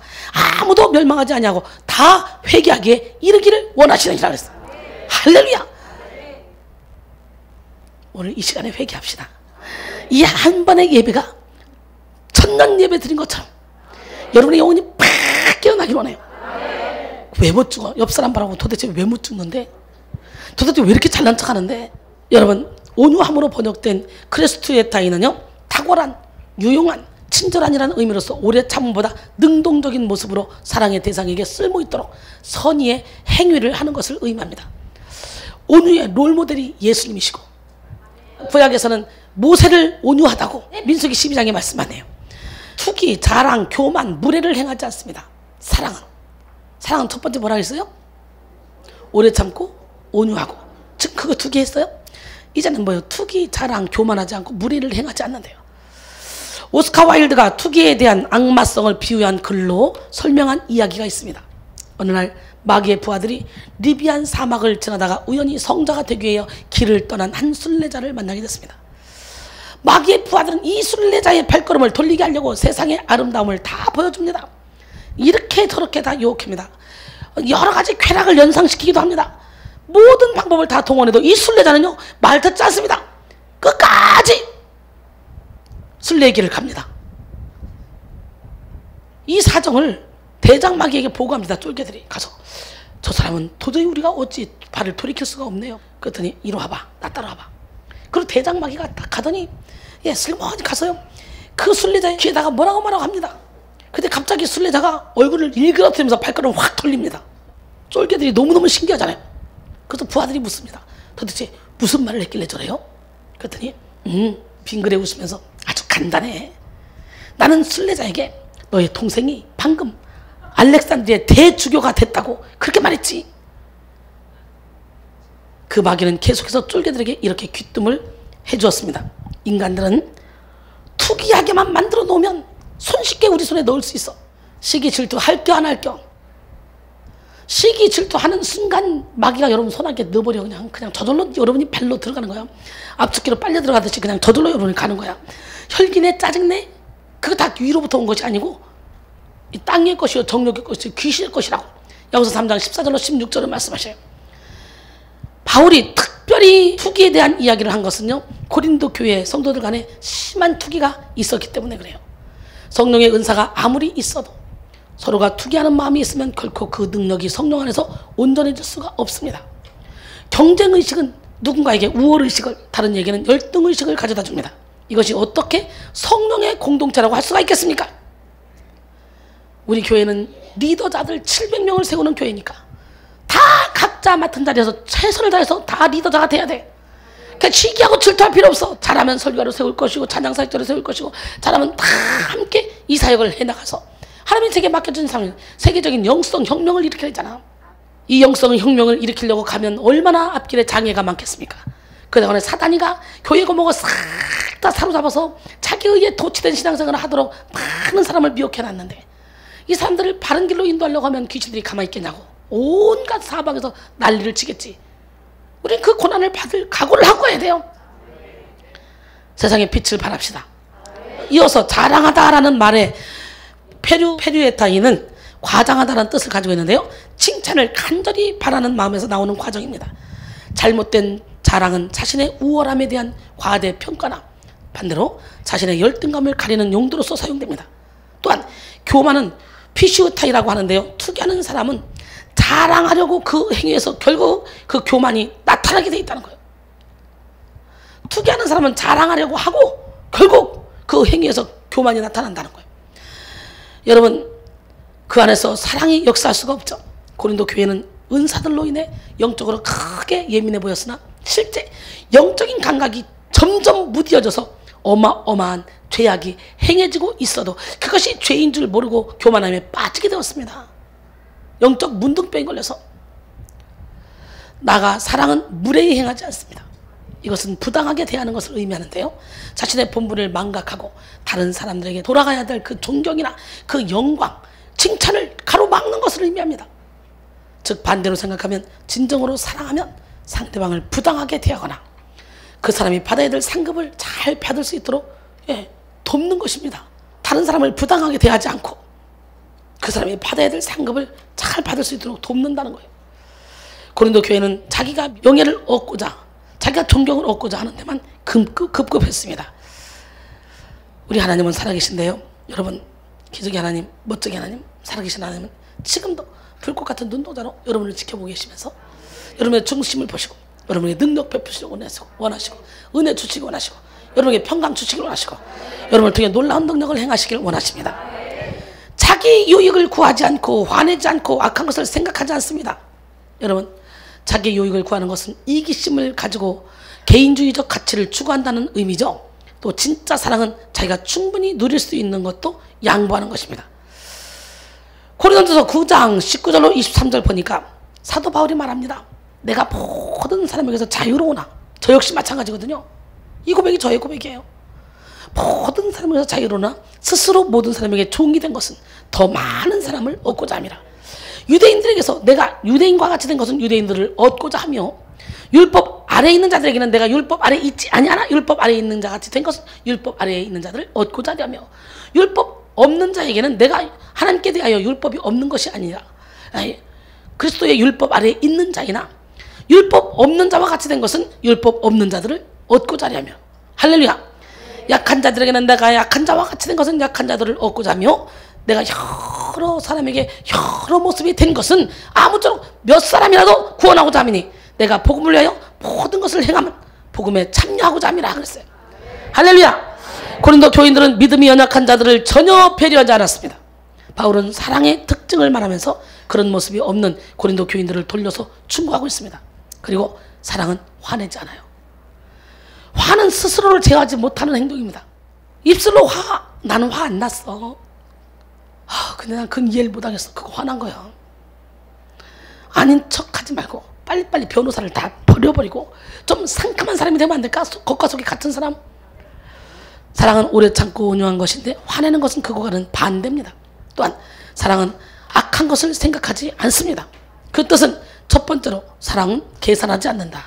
아무도 멸망하지 아니하고 다 회개하기에 이르기를 원하시느니라 그랬어요. 할렐루야. 오늘 이 시간에 회개합시다. 이 한 번의 예배가 천년 예배 드린 것처럼 여러분의 영혼이 팍 깨어나길 원해요. 왜 못 죽어? 옆 사람 바라고 도대체 왜 못 죽는데? 도대체 왜 이렇게 잘난 척 하는데? 여러분, 온유함으로 번역된 크레스투에타이는요, 탁월한, 유용한, 친절한이라는 의미로서 오래 참음보다 능동적인 모습으로 사랑의 대상에게 쓸모있도록 선의의 행위를 하는 것을 의미합니다. 온유의 롤모델이 예수님이시고, 구약에서는 모세를 온유하다고 민수기 12장에 말씀하네요. 투기, 자랑, 교만, 무례를 행하지 않습니다. 사랑은 첫 번째 뭐라 했어요? 오래 참고 온유하고. 지금 그거 두 개 했어요? 이제는 뭐예요? 투기, 자랑, 교만하지 않고 무례를 행하지 않는데요. 오스카 와일드가 투기에 대한 악마성을 비유한 글로 설명한 이야기가 있습니다. 어느 날 마귀의 부하들이 리비안 사막을 지나다가 우연히 성자가 되기 위해 길을 떠난 한 순례자를 만나게 됐습니다. 마귀의 부하들은 이 순례자의 발걸음을 돌리게 하려고 세상의 아름다움을 다 보여줍니다. 이렇게 저렇게 다 유혹합니다. 여러 가지 쾌락을 연상시키기도 합니다. 모든 방법을 다 동원해도 이 순례자는요, 말 듣지 않습니다. 끝까지 순례의 길을 갑니다. 이 사정을 대장마귀에게 보고합니다. 쫄개들이 가서, 저 사람은 도저히 우리가 어찌 발을 돌이킬 수가 없네요. 그랬더니 이리 와봐, 나 따라와봐. 그리고 대장마귀가 딱 가더니 슬머니 가서요, 그 순례자의 귀에다가 뭐라고 합니다. 근데 갑자기 순례자가 얼굴을 일그러뜨리면서 발걸음을 확 돌립니다. 쫄개들이 너무너무 신기하잖아요. 그래서 부하들이 묻습니다. 도대체 무슨 말을 했길래 저래요? 그랬더니 빙그레 웃으면서 아주 간단해. 나는 순례자에게 너의 동생이 방금 알렉산드리아의 대주교가 됐다고 그렇게 말했지. 그 마귀는 계속해서 쫄개들에게 이렇게 귀뜸을 해주었습니다. 인간들은 투기하게만 만들어 놓으면 손쉽게 우리 손에 넣을 수 있어. 시기 질투 할 겨 안 할 겨. 시기 질투하는 순간 마귀가 여러분 손안에 넣어버려. 그냥 저절로 여러분이 발로 들어가는 거야. 압축기로 빨려 들어가듯이 그냥 저절로 여러분이 가는 거야. 혈기내, 짜증내, 그거 다 위로부터 온 것이 아니고 이 땅의 것이요 정욕의 것이요 귀신의 것이라고 야고보서 3장 14절로 16절을 말씀하셔요. 바울이 특별히 투기에 대한 이야기를 한 것은요, 고린도 교회 성도들 간에 심한 투기가 있었기 때문에 그래요. 성령의 은사가 아무리 있어도 서로가 투기하는 마음이 있으면 결코 그 능력이 성령 안에서 온전해질 수가 없습니다. 경쟁의식은 누군가에게 우월의식을, 다른 얘기는 열등의식을 가져다 줍니다. 이것이 어떻게 성령의 공동체라고 할 수가 있겠습니까? 우리 교회는 리더자들 700명을 세우는 교회니까 다 각자 맡은 자리에서 최선을 다해서 다 리더자가 돼야 돼. 그러니까 시기하고 질투할 필요 없어. 잘하면 설교를 세울 것이고 찬양사역자를 세울 것이고, 잘하면 다 함께 이 사역을 해나가서 하나님의 세계에 맡겨진 사람은 세계적인 영성 혁명을 일으켜야 되잖아. 이 영성 혁명을 일으키려고 가면 얼마나 앞길에 장애가 많겠습니까? 그동안에 사단이가 교회 고목을 싹 다 사로잡아서 자기 의에 도취된 신앙생활을 하도록 많은 사람을 미혹해놨는데, 이 사람들을 바른 길로 인도하려고 하면 귀신들이 가만히 있겠냐고 온갖 사방에서 난리를 치겠지. 우린 그 고난을 받을 각오를 하고 해야 돼요. 세상의 빛을 발합시다. 이어서 자랑하다라는 말에 페류에타이는 과장하다라는 뜻을 가지고 있는데요, 칭찬을 간절히 바라는 마음에서 나오는 과정입니다. 잘못된 자랑은 자신의 우월함에 대한 과대 평가나 반대로 자신의 열등감을 가리는 용도로서 사용됩니다. 또한 교만은 피시우타이라고 하는데요, 투기하는 사람은 자랑하려고 그 행위에서 결국 그 교만이 나타나게 돼 있다는 거예요. 투기하는 사람은 자랑하려고 하고 결국 그 행위에서 교만이 나타난다는 거예요. 여러분, 그 안에서 사랑이 역사할 수가 없죠. 고린도 교회는 은사들로 인해 영적으로 크게 예민해 보였으나 실제 영적인 감각이 점점 무뎌져서 어마어마한 죄악이 행해지고 있어도 그것이 죄인 줄 모르고 교만함에 빠지게 되었습니다. 영적 문둥병에 걸려서. 나가 사랑은 무례히 행하지 않습니다. 이것은 부당하게 대하는 것을 의미하는데요, 자신의 본분을 망각하고 다른 사람들에게 돌아가야 될 그 존경이나 그 영광, 칭찬을 가로막는 것을 의미합니다. 즉 반대로 생각하면 진정으로 사랑하면 상대방을 부당하게 대하거나 그 사람이 받아야 될 상급을 잘 받을 수 있도록 돕는 것입니다. 다른 사람을 부당하게 대하지 않고 그 사람이 받아야 될 상급을 잘 받을 수 있도록 돕는다는 거예요. 고린도 교회는 자기가 명예를 얻고자, 자기가 존경을 얻고자 하는 데만 급급했습니다. 우리 하나님은 살아계신데요. 여러분, 기적의 하나님, 멋쩍의 하나님, 살아계신 하나님은 지금도 불꽃 같은 눈동자로 여러분을 지켜보고 계시면서 여러분의 중심을 보시고 여러분에게 능력 베푸시고 원하시고 은혜 주시기 원하시고 여러분에게 평강 주시길 원하시고 여러분을 통해 놀라운 능력을 행하시길 원하십니다. 자기 유익을 구하지 않고 화내지 않고 악한 것을 생각하지 않습니다. 여러분, 자기 유익을 구하는 것은 이기심을 가지고 개인주의적 가치를 추구한다는 의미죠. 또 진짜 사랑은 자기가 충분히 누릴 수 있는 것도 양보하는 것입니다. 고린도전서 9장 19절로 23절 보니까 사도 바울이 말합니다. 내가 모든 사람에게서 자유로우나, 저 역시 마찬가지거든요. 이 고백이 저의 고백이에요. 모든 사람에게서 자유로우나 스스로 모든 사람에게 종이 된 것은 더 많은 사람을 얻고자 함이라. 유대인들에게서 내가 유대인과 같이 된 것은 유대인들을 얻고자 하며, 율법 아래에 있는 자들에게는 내가 율법 아래에 있지 아니하나 율법 아래에 있는 자 같이 된 것은 율법 아래에 있는 자들을 얻고자 하며, 율법 없는 자에게는 내가 하나님께 대하여 율법이 없는 것이 아니라 그리스도의 율법 아래에 있는 자이나 율법 없는 자와 같이 된 것은 율법 없는 자들을 얻고자 하며. 할렐루야. 약한 자들에게는 내가 약한 자와 같이 된 것은 약한 자들을 얻고자 하며, 내가 여러 사람에게 여러 모습이 된 것은 아무쪼록 몇 사람이라도 구원하고자 함이니 내가 복음을 위하여 모든 것을 행하면 복음에 참여하고자 함이라 그랬어요. 할렐루야. 고린도 교인들은 믿음이 연약한 자들을 전혀 배려하지 않았습니다. 바울은 사랑의 특징을 말하면서 그런 모습이 없는 고린도 교인들을 돌려서 충고하고 있습니다. 그리고 사랑은 화내지 않아요. 화는 스스로를 제어하지 못하는 행동입니다. 입술로 나는 화 안 났어. 근데 난 그건 이해를 못하겠어. 그거 화난 거야. 아닌 척 하지 말고 빨리빨리 변호사를 다 버려버리고 좀 상큼한 사람이 되면 안 될까? 겉과 속이 같은 사람. 사랑은 오래 참고 온유한 것인데 화내는 것은 그거와는 반대입니다. 또한 사랑은 악한 것을 생각하지 않습니다. 그 뜻은 첫 번째로 사랑은 계산하지 않는다,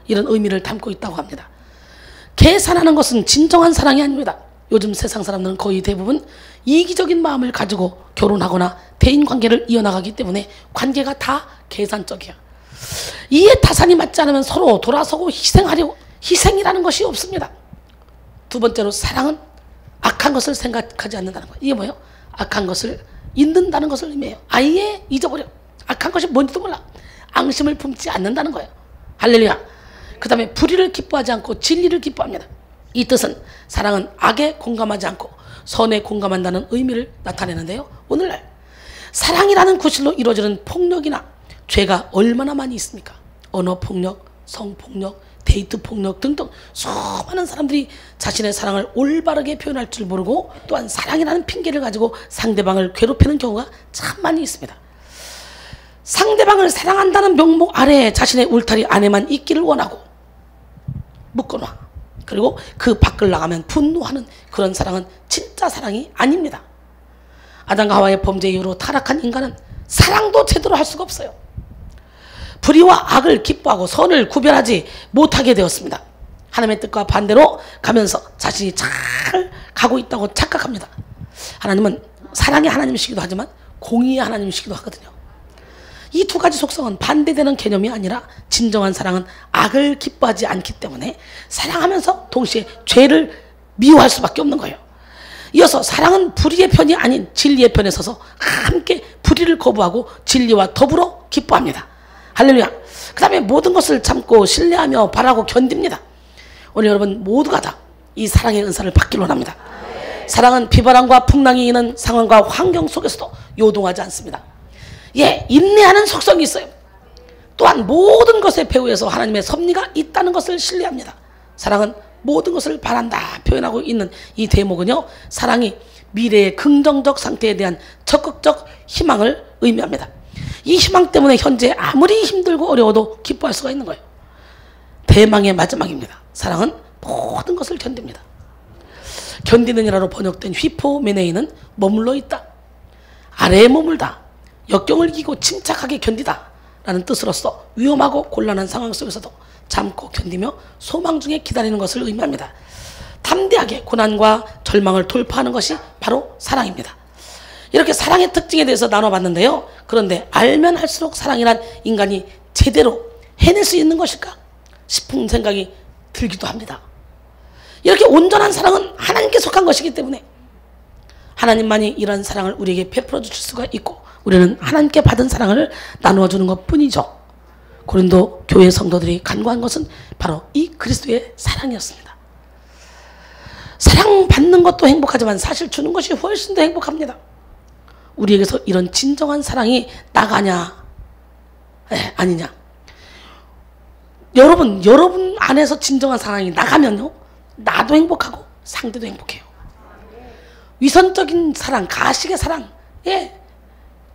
이런 의미를 담고 있다고 합니다. 계산하는 것은 진정한 사랑이 아닙니다. 요즘 세상 사람들은 거의 대부분 이기적인 마음을 가지고 결혼하거나 대인관계를 이어나가기 때문에 관계가 다 계산적이야. 이해 타산이 맞지 않으면 서로 돌아서고 희생이라는 것이 없습니다. 두 번째로 사랑은 악한 것을 생각하지 않는다는 거예요. 이게 뭐예요? 악한 것을 잊는다는 것을 의미해요. 아예 잊어버려. 악한 것이 뭔지도 몰라. 앙심을 품지 않는다는 거예요. 할렐루야. 그 다음에 불의를 기뻐하지 않고 진리를 기뻐합니다. 이 뜻은 사랑은 악에 공감하지 않고 선에 공감한다는 의미를 나타내는데요. 오늘날 사랑이라는 구실로 이루어지는 폭력이나 죄가 얼마나 많이 있습니까? 언어폭력, 성폭력, 데이트폭력 등등 수많은 사람들이 자신의 사랑을 올바르게 표현할 줄 모르고 또한 사랑이라는 핑계를 가지고 상대방을 괴롭히는 경우가 참 많이 있습니다. 상대방을 사랑한다는 명목 아래에 자신의 울타리 안에만 있기를 원하고 묶어놔. 그리고 그 밖을 나가면 분노하는 그런 사랑은 진짜 사랑이 아닙니다. 아담과 하와의 범죄 이후로 타락한 인간은 사랑도 제대로 할 수가 없어요. 불의와 악을 기뻐하고 선을 구별하지 못하게 되었습니다. 하나님의 뜻과 반대로 가면서 자신이 잘 가고 있다고 착각합니다. 하나님은 사랑의 하나님이시기도 하지만 공의의 하나님이시기도 하거든요. 이 두 가지 속성은 반대되는 개념이 아니라 진정한 사랑은 악을 기뻐하지 않기 때문에 사랑하면서 동시에 죄를 미워할 수밖에 없는 거예요. 이어서 사랑은 불의의 편이 아닌 진리의 편에 서서 함께 불의를 거부하고 진리와 더불어 기뻐합니다. 할렐루야. 그 다음에 모든 것을 참고 신뢰하며 바라고 견딥니다. 오늘 여러분 모두가 다 이 사랑의 은사를 받기를 원합니다. 사랑은 비바람과 풍랑이 있는 상황과 환경 속에서도 요동하지 않습니다. 인내하는 속성이 있어요. 또한 모든 것의 배후에서 하나님의 섭리가 있다는 것을 신뢰합니다. 사랑은 모든 것을 바란다 표현하고 있는 이 대목은요, 사랑이 미래의 긍정적 상태에 대한 적극적 희망을 의미합니다. 이 희망 때문에 현재 아무리 힘들고 어려워도 기뻐할 수가 있는 거예요. 대망의 마지막입니다. 사랑은 모든 것을 견딥니다. 견디느니라로 번역된 휘포메네이는 머물러 있다, 아래에 머물다, 역경을 이기고 침착하게 견디다 라는 뜻으로서 위험하고 곤란한 상황 속에서도 참고 견디며 소망 중에 기다리는 것을 의미합니다. 담대하게 고난과 절망을 돌파하는 것이 바로 사랑입니다. 이렇게 사랑의 특징에 대해서 나눠봤는데요. 그런데 알면 할수록 사랑이란 인간이 제대로 해낼 수 있는 것일까 싶은 생각이 들기도 합니다. 이렇게 온전한 사랑은 하나님께 속한 것이기 때문에 하나님만이 이런 사랑을 우리에게 베풀어 주실 수가 있고 우리는 하나님께 받은 사랑을 나누어 주는 것뿐이죠. 고린도 교회 성도들이 간구한 것은 바로 이 그리스도의 사랑이었습니다. 사랑받는 것도 행복하지만 사실 주는 것이 훨씬 더 행복합니다. 우리에게서 이런 진정한 사랑이 나가냐 아니냐. 여러분 안에서 진정한 사랑이 나가면요 나도 행복하고 상대도 행복해요. 위선적인 사랑, 가식의 사랑,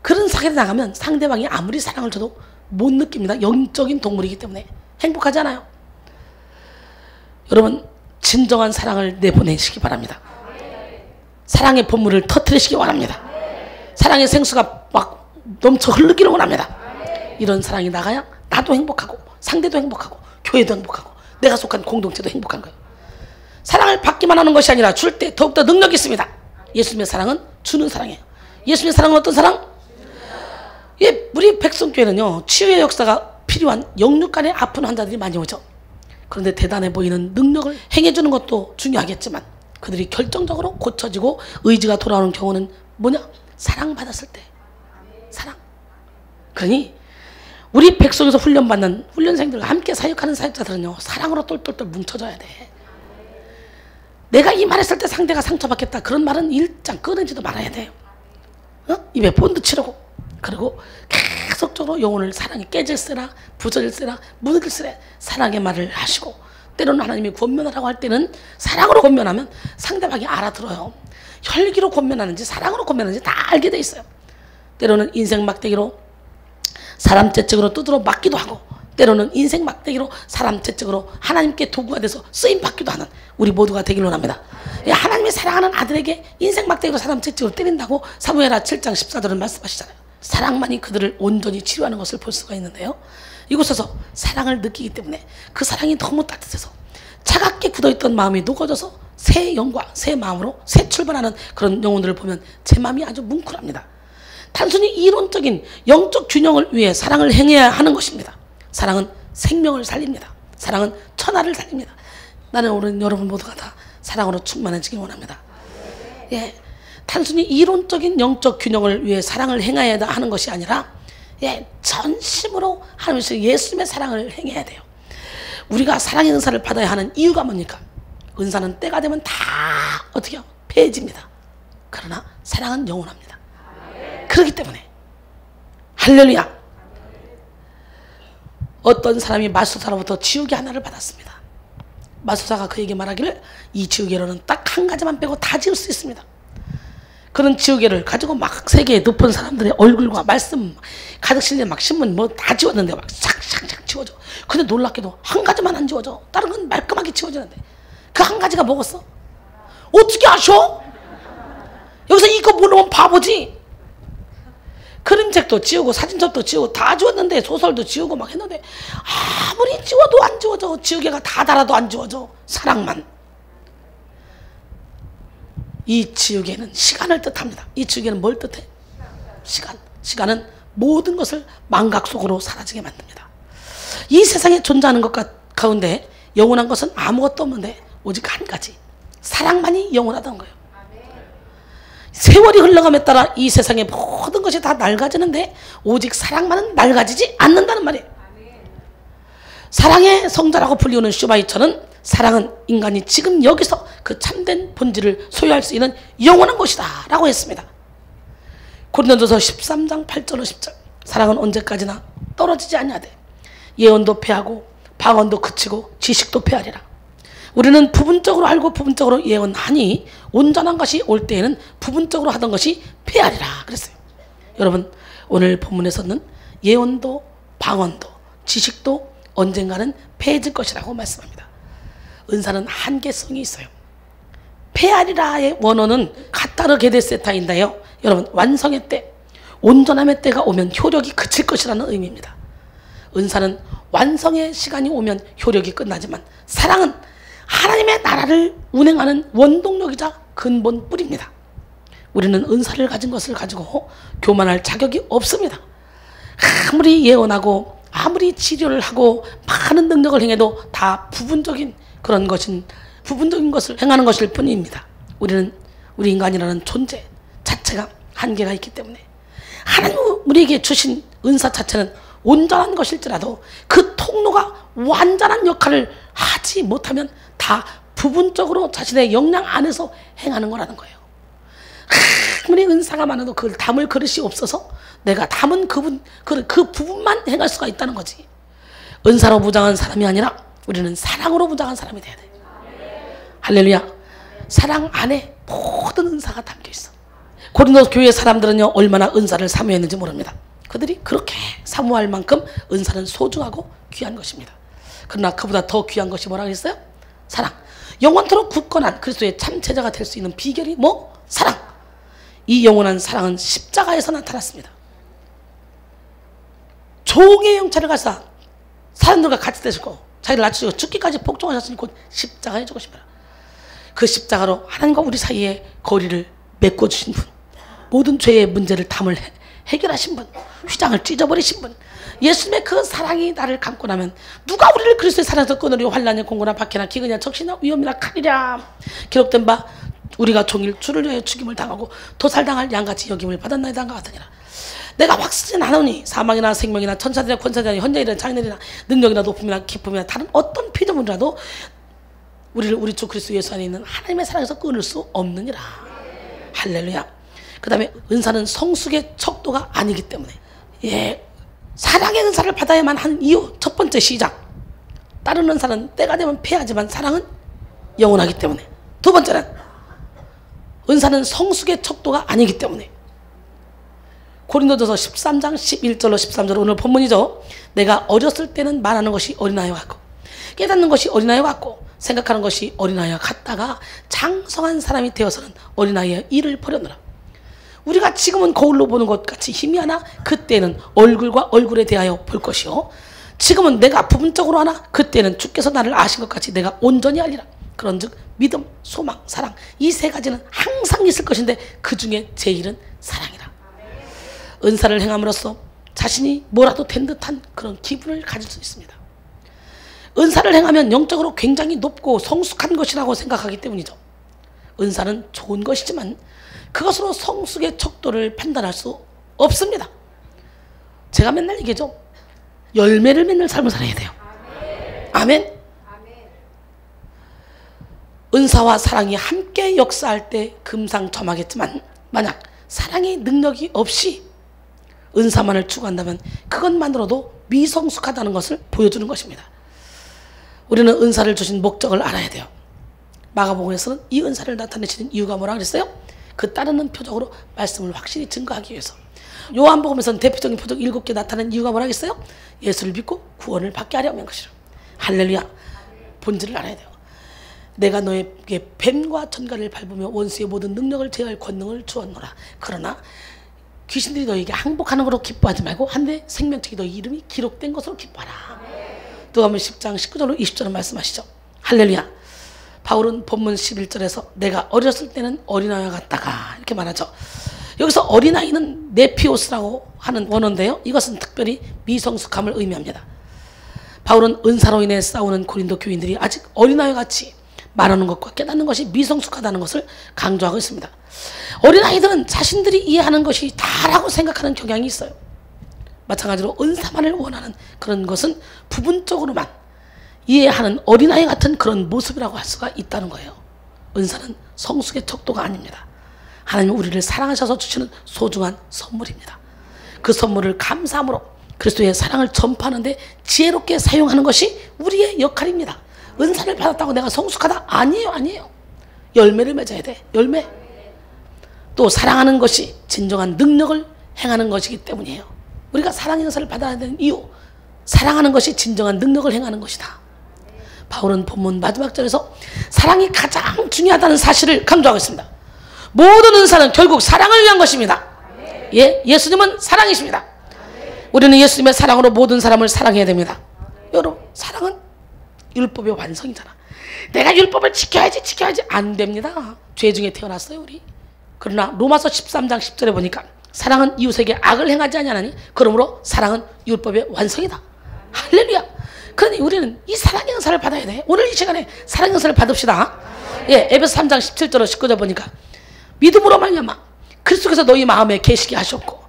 그런 사랑이 나가면 상대방이 아무리 사랑을 줘도 못 느낍니다. 영적인 동물이기 때문에 행복하지 않아요. 여러분 진정한 사랑을 내보내시기 바랍니다. 사랑의 본물을 터뜨리시기 바랍니다. 사랑의 생수가 막 넘쳐 흐르기를 원합니다. 이런 사랑이 나가야 나도 행복하고 상대도 행복하고 교회도 행복하고 내가 속한 공동체도 행복한 거예요. 사랑을 받기만 하는 것이 아니라 줄 때 더욱더 능력이 있습니다. 예수님의 사랑은 주는 사랑이에요. 예수님의 사랑은 어떤 사랑? 우리 백성교회는요 치유의 역사가 필요한 영육간에 아픈 환자들이 많이 오죠. 그런데 대단해 보이는 능력을 행해주는 것도 중요하겠지만 그들이 결정적으로 고쳐지고 의지가 돌아오는 경우는 뭐냐? 사랑받았을 때. 사랑. 그러니 우리 백성에서 훈련받는 훈련생들과 함께 사역하는 사역자들은요 사랑으로 똘똘똘 뭉쳐져야 돼. 내가 이 말했을 때 상대가 상처받겠다 그런 말은 일장 꺼내지도 말아야 돼요. 입에 본드 치르고 그리고 계속적으로 영혼을 사랑에 깨질세라 부서질세라 무너질세라 사랑의 말을 하시고 때로는 하나님이 권면하라고 할 때는 사랑으로 권면하면 상대방이 알아들어요. 혈기로 권면하는지 사랑으로 권면하는지 다 알게 돼 있어요. 때로는 인생 막대기로 사람 채찍으로 두드러 맞기도 하고 때로는 인생 막대기로 사람 채찍으로 하나님께 도구가 돼서 쓰임받기도 하는 우리 모두가 되기를 원합니다. 하나님이 사랑하는 아들에게 인생 막대기로 사람 채찍으로 때린다고 사무엘하 7장 14절은 말씀하시잖아요. 사랑만이 그들을 온전히 치료하는 것을 볼 수가 있는데요. 이곳에서 사랑을 느끼기 때문에 그 사랑이 너무 따뜻해서 차갑게 굳어있던 마음이 녹아져서 새 영과 새 마음으로 새 출발하는 그런 영혼들을 보면 제 마음이 아주 뭉클합니다. 단순히 이론적인 영적 균형을 위해 사랑을 행해야 하는 것입니다. 사랑은 생명을 살립니다. 사랑은 천하를 살립니다. 나는 오늘 여러분 모두가 다 사랑으로 충만해지길 원합니다. 단순히 이론적인 영적 균형을 위해 사랑을 행해야 하는 것이 아니라 전심으로 하나님께서 예수님의 사랑을 행해야 돼요. 우리가 사랑의 은사를 받아야 하는 이유가 뭡니까? 은사는 때가 되면 다 어떻게 해요? 폐해집니다. 그러나 사랑은 영원합니다. 그렇기 때문에 할렐루야. 어떤 사람이 마술사로부터 지우개 하나를 받았습니다. 마술사가 그에게 말하기를 이 지우개로는 딱 한 가지만 빼고 다 지울 수 있습니다. 그런 지우개를 가지고 막 세계에 높은 사람들의 얼굴과 말씀 가득 실린 막 신문 뭐 다 지웠는데 막 샥샥샥 지워져. 근데 놀랍게도 한 가지만 안 지워져. 다른 건 말끔하게 지워지는데 그 한 가지가 뭐겠어? 어떻게 아셔? 여기서 이거 모르면 바보지. 그림책도 지우고 사진첩도 지우고 다 지웠는데 소설도 지우고 막 했는데 아무리 지워도 안 지워져. 지우개가 다 달아도 안 지워져. 사랑만. 이 지우개는 시간을 뜻합니다. 이 지우개는 뭘 뜻해? 시간. 시간은 모든 것을 망각 속으로 사라지게 만듭니다. 이 세상에 존재하는 것 가운데 영원한 것은 아무것도 없는데 오직 한 가지. 사랑만이 영원하다는 거예요. 세월이 흘러감에 따라 이 세상의 모든 것이 다 낡아지는데 오직 사랑만은 낡아지지 않는다는 말이에요. 사랑의 성자라고 불리우는 슈바이처는 사랑은 인간이 지금 여기서 그 참된 본질을 소유할 수 있는 영원한 것이다 라고 했습니다. 고린도전서 13장 8절로 10절. 사랑은 언제까지나 떨어지지 아니하되 예언도 패하고 방언도 그치고 지식도 패하리라. 우리는 부분적으로 알고 부분적으로 예언하니 온전한 것이 올 때에는 부분적으로 하던 것이 패하리라 그랬어요. 여러분 오늘 본문에서는 예언도 방언도 지식도 언젠가는 패해질 것이라고 말씀합니다. 은사는 한계성이 있어요. 패하리라의 원어는 카타르 게데세타인데요. 여러분 완성의 때, 온전함의 때가 오면 효력이 그칠 것이라는 의미입니다. 은사는 완성의 시간이 오면 효력이 끝나지만 사랑은 하나님의 나라를 운행하는 원동력이자 근본 뿌리입니다. 우리는 은사를 가진 것을 가지고 교만할 자격이 없습니다. 아무리 예언하고 아무리 치료를 하고 많은 능력을 행해도 다 부분적인 그런 것인, 부분적인 것을 행하는 것일 뿐입니다. 우리 인간이라는 존재 자체가 한계가 있기 때문에 하나님 우리에게 주신 은사 자체는 온전한 것일지라도 그 통로가 완전한 역할을 하지 못하면 다 부분적으로 자신의 역량 안에서 행하는 거라는 거예요. 아무리 은사가 많아도 그걸 담을 그릇이 없어서 내가 담은 그 부분만 행할 수가 있다는 거지. 은사로 무장한 사람이 아니라 우리는 사랑으로 무장한 사람이 돼야 돼. 할렐루야. 사랑 안에 모든 은사가 담겨 있어. 고린도 교회 사람들은요 얼마나 은사를 사모했는지 모릅니다. 그들이 그렇게 사모할 만큼 은사는 소중하고 귀한 것입니다. 그러나 그보다 더 귀한 것이 뭐라고 했어요? 사랑. 영원토록 굳건한 그리스도의 참제자가 될 수 있는 비결이 뭐? 사랑. 이 영원한 사랑은 십자가에서 나타났습니다. 종의 형체를 가사 사람들과 같이 되시고 자기를 낮추시고 죽기까지 복종하셨으니 곧 십자가에 죽으십니다. 그 십자가로 하나님과 우리 사이에 거리를 메꿔주신 분, 모든 죄의 문제를 담을 해결하신 분, 휘장을 찢어버리신 분, 예수님의 그 사랑이 나를 감고 나면 누가 우리를 그리스도의 사랑에서 끊으려 환난이나 공고나 박해나 기근이나 적시나 위험이나 칼이랴. 기록된 바 우리가 종일 주를 위하여 죽임을 당하고 도살당할 양같이 여김을 받았나이다 같으니라. 내가 확쓰진 않으니 사망이나 생명이나 천사들이나 권사들이나 현재이나 장래이나 능력이나 높음이나 기쁨이나 다른 어떤 피조물이라도 우리를 우리 주 그리스도 예수 안에 있는 하나님의 사랑에서 끊을 수 없느니라. 할렐루야. 그 다음에 은사는 성숙의 척도가 아니기 때문에, 사랑의 은사를 받아야만 하는 이유, 첫 번째 시작. 다른 은사는 때가 되면 패하지만 사랑은 영원하기 때문에. 두 번째는 은사는 성숙의 척도가 아니기 때문에. 고린도전서 13장 11절로 13절 오늘 본문이죠. 내가 어렸을 때는 말하는 것이 어린아이와 같고 깨닫는 것이 어린아이와 같고 생각하는 것이 어린아이와 같다가 장성한 사람이 되어서는 어린아이의 일을 버렸노라. 우리가 지금은 거울로 보는 것 같이 희미하나 그때는 얼굴과 얼굴에 대하여 볼 것이요 지금은 내가 부분적으로 하나 그때는 주께서 나를 아신 것 같이 내가 온전히 알리라. 그런즉 믿음, 소망, 사랑 이 세 가지는 항상 있을 것인데 그 중에 제일은 사랑이라. 은사를 행함으로써 자신이 뭐라도 된 듯한 그런 기분을 가질 수 있습니다. 은사를 행하면 영적으로 굉장히 높고 성숙한 것이라고 생각하기 때문이죠. 은사는 좋은 것이지만 그것으로 성숙의 척도를 판단할 수 없습니다. 제가 맨날 얘기하죠. 열매를 맺는 삶을 살아야 돼요. 아멘. 은사와 사랑이 함께 역사할 때 금상첨화겠지만 만약 사랑의 능력이 없이 은사만을 추구한다면 그것만으로도 미성숙하다는 것을 보여주는 것입니다. 우리는 은사를 주신 목적을 알아야 돼요. 마가복음에서는 이 은사를 나타내시는 이유가 뭐라 그랬어요? 그 따르는 표적으로 말씀을 확실히 증거하기 위해서. 요한복음에서는 대표적인 표적 7개 나타낸 이유가 뭐라 그랬어요? 예수를 믿고 구원을 받게 하려 하는 것이라. 할렐루야. 본질을 알아야 돼요. 내가 너에게 뱀과 전갈을 밟으며 원수의 모든 능력을 제어할 권능을 주었노라. 그러나 귀신들이 너에게 항복하는 것으로 기뻐하지 말고 한데 생명책이 너희 이름이 기록된 것으로 기뻐하라. 누가복음 10장 19절로 20절을 말씀하시죠. 할렐루야. 바울은 본문 11절에서 내가 어렸을 때는 어린아이와 같다가 이렇게 말하죠. 여기서 어린아이는 네피오스라고 하는 원어인데요. 이것은 특별히 미성숙함을 의미합니다. 바울은 은사로 인해 싸우는 고린도 교인들이 아직 어린아이 같이 말하는 것과 깨닫는 것이 미성숙하다는 것을 강조하고 있습니다. 어린아이들은 자신들이 이해하는 것이 다라고 생각하는 경향이 있어요. 마찬가지로 은사만을 원하는 그런 것은 부분적으로만 이해하는 어린아이 같은 그런 모습이라고 할 수가 있다는 거예요. 은사는 성숙의 척도가 아닙니다. 하나님은 우리를 사랑하셔서 주시는 소중한 선물입니다. 그 선물을 감사함으로 그리스도의 사랑을 전파하는데 지혜롭게 사용하는 것이 우리의 역할입니다. 은사를 받았다고 내가 성숙하다? 아니에요. 열매를 맺어야 돼. 열매. 또 사랑하는 것이 진정한 능력을 행하는 것이기 때문이에요. 우리가 사랑의 은사를 받아야 되는 이유, 사랑하는 것이 진정한 능력을 행하는 것이다. 바울은 본문 마지막 절에서 사랑이 가장 중요하다는 사실을 강조하고 있습니다. 모든 은사는 결국 사랑을 위한 것입니다. 예수님은 사랑이십니다. 우리는 예수님의 사랑으로 모든 사람을 사랑해야 됩니다. 여러분, 사랑은 율법의 완성이잖아. 내가 율법을 지켜야지 안 됩니다. 죄 중에 태어났어요 우리. 그러나 로마서 13장 10절에 보니까 사랑은 이웃에게 악을 행하지 아니하나니 그러므로 사랑은 율법의 완성이다. 할렐루야. 그러니 우리는 이 사랑의 은사를 받아야 돼. 오늘 이 시간에 사랑의 은사를 받읍시다. 예, 에베소 3장 17절로 19절 보니까 믿음으로 말미암아 그리스도께서 너희 마음에 계시게 하셨고